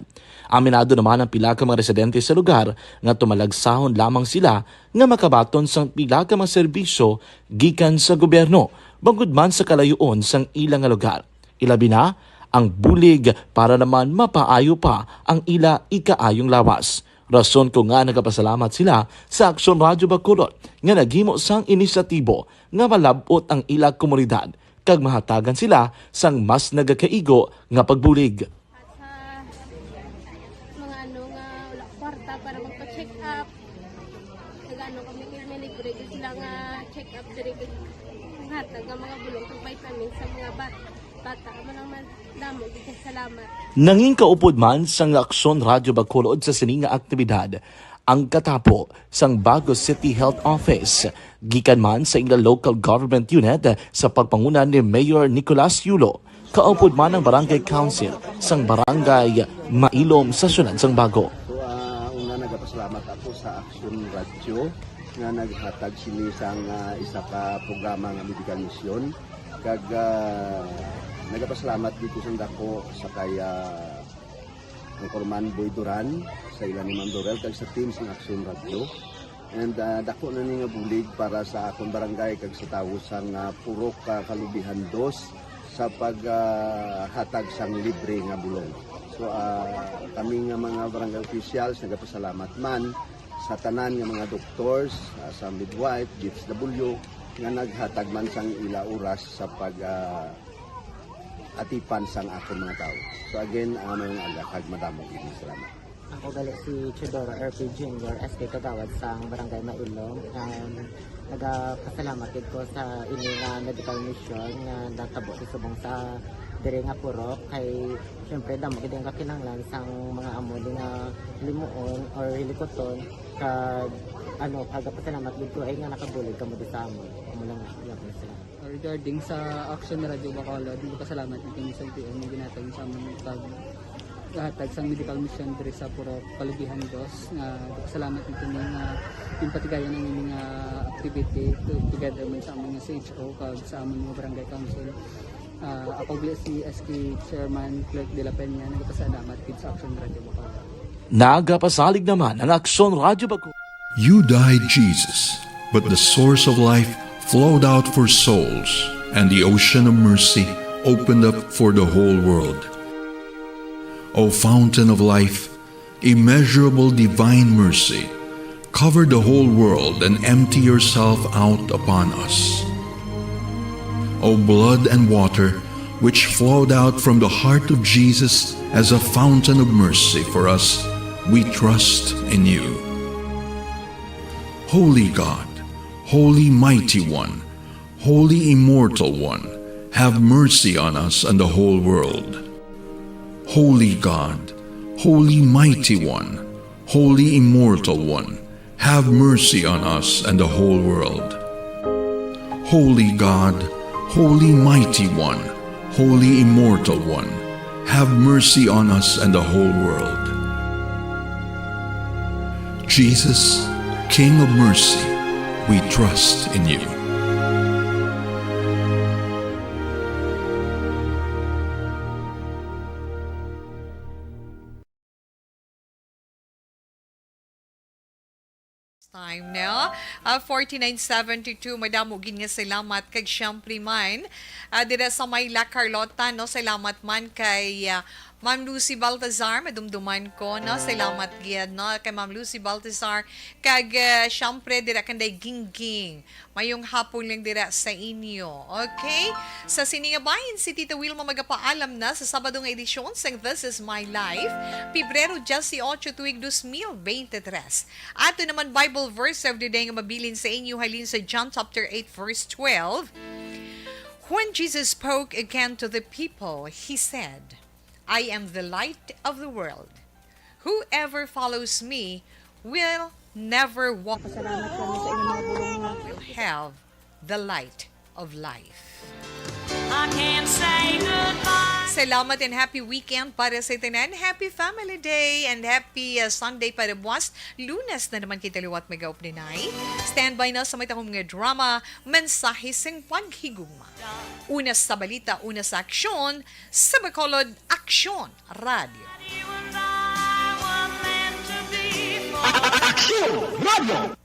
[SPEAKER 4] Aminado naman ang pila ka mga residente sa lugar nga tumalagsahon lamang sila nga makabaton sang pila ka mga serbisyo gikan sa gobyerno bangod man sa kalayuon sang ilang nga lugar. Ilabi na ang bulig para naman mapaayo pa ang ila ikaayong lawas. Rason ko nga nagapasalamat sila sa Aksyon Radyo Bacolod nga naghimo sang inisyatibo nga malabot ang ila komunidad kag mahatagan sila sang mas nagakaigo nga pagbulig.
[SPEAKER 6] Mga nga wala kwarta para magpa-check up. Nagano kami libre sila nga check up diri hatag ang mga bulong kag vitamin sa mga bata man damo salamat.
[SPEAKER 4] Nanging kaupod man sang Aksyon Radyo Bacolod sa sining nga aktibidad ang katapo sang Bago City Health Office gikan man sa ila local government unit sa pagpangunan ni Mayor Nicolas Yulo. Kaupod man ang Barangay Council sang Barangay Mailom sa syudad sang Bago.
[SPEAKER 7] So, una nagapasalamat ako sa Aksyon Radio nga naghatag sini sang isa ka programa nga medical mission kag nagapasalamat dito sa dako sa kaya ang Corman Boy Duran sa ilan ni Ma'am Dorel kag sa team sa Aksyon Radio and dako na ni nga bulig para sa akong barangay kag sa tawo sang Purok Kalubihan 2 sa paghatag sang libre nga bulong. So kami nga mga barangay officials nagapasalamat man sa tanan nga mga doctors, sa midwife, DSW nga naghatag man sang ila oras sa pag atipan sang akong mga tao. So again, mga agakag madamog ini salamat.
[SPEAKER 8] Ako gali si Chidoro RP Jr. SK Kagawad sa Barangay Mailom. Nagapasalamat ko sa ini nga medical mission nga natabo sa subong sa diri nga Purok kay syempre damo gid ang kakinahanglan sang mga amo nga limuon or hilikoton kag pagapasalamat dito ay nga nakabulig kamo sa amon. Amo lang sila.
[SPEAKER 23] Regarding sa Aksyon Radyo Bacolod, pasalamat natin sa PM na ginatag sa aming paghatag sa medical mission diri sa Purok Kalubihan 2 nga pasalamat natin nga yung patigayan ng mga activity together man sa aming CHO kag sa aming mga barangay council. Ako si SK Chairman Clerk de la Peña nagpasalamat din sa Aksyon Radyo Bacolod.
[SPEAKER 4] Nagapasalig naman ang Aksyon Radyo Bacolod.
[SPEAKER 24] You died, Jesus, but the source of life flowed out for souls, and the ocean of mercy opened up for the whole world. O fountain of life, immeasurable divine mercy, cover the whole world and empty yourself out upon us. O blood and water, which flowed out from the heart of Jesus as a fountain of mercy for us, we trust in you. Holy God, Holy Mighty One, Holy Immortal One, have mercy on us and the whole world. Holy God, Holy Mighty One, Holy Immortal One, have mercy on us and the whole world. Holy God, Holy Mighty One, Holy Immortal One, have mercy on us and the whole world. Jesus, King of mercy, we trust in you.
[SPEAKER 2] Time now, 4972, madamo gin nga salamat kag syempre man dira sa Mayla Carlota, no, salamat man kay Ma'am Lucy Baltazar, madumduman ko, no, salamat gyud, no, kay Ma'am Lucy Baltazar kag syempre dira kanday gingging mayong hapon lang dira sa inyo. Okay, sa Siningabayan si Tita Wilma magapaalam na sa Sabado nga edisyon sang This Is My Life, Pebrero 18 tuig 2023. Ato naman Bible verse of the day nga mabilin sa inyo halin sa John chapter 8 verse 12. When Jesus spoke again to the people, he said, I am the light of the world. Whoever follows me will never walk, will have the light of life.
[SPEAKER 25] I can't say goodbye.
[SPEAKER 2] salamat and happy weekend para sa itinan. Happy Family Day and happy Sunday para buwas. Lunes na naman kita liwat may gaup ni Nay. Standby na sa may takong mga drama, mensahe sing paghigugma. Una sa balita, una sa aksyon, sa Bacolod Aksyon Radio.
[SPEAKER 10] Aksyon Radio!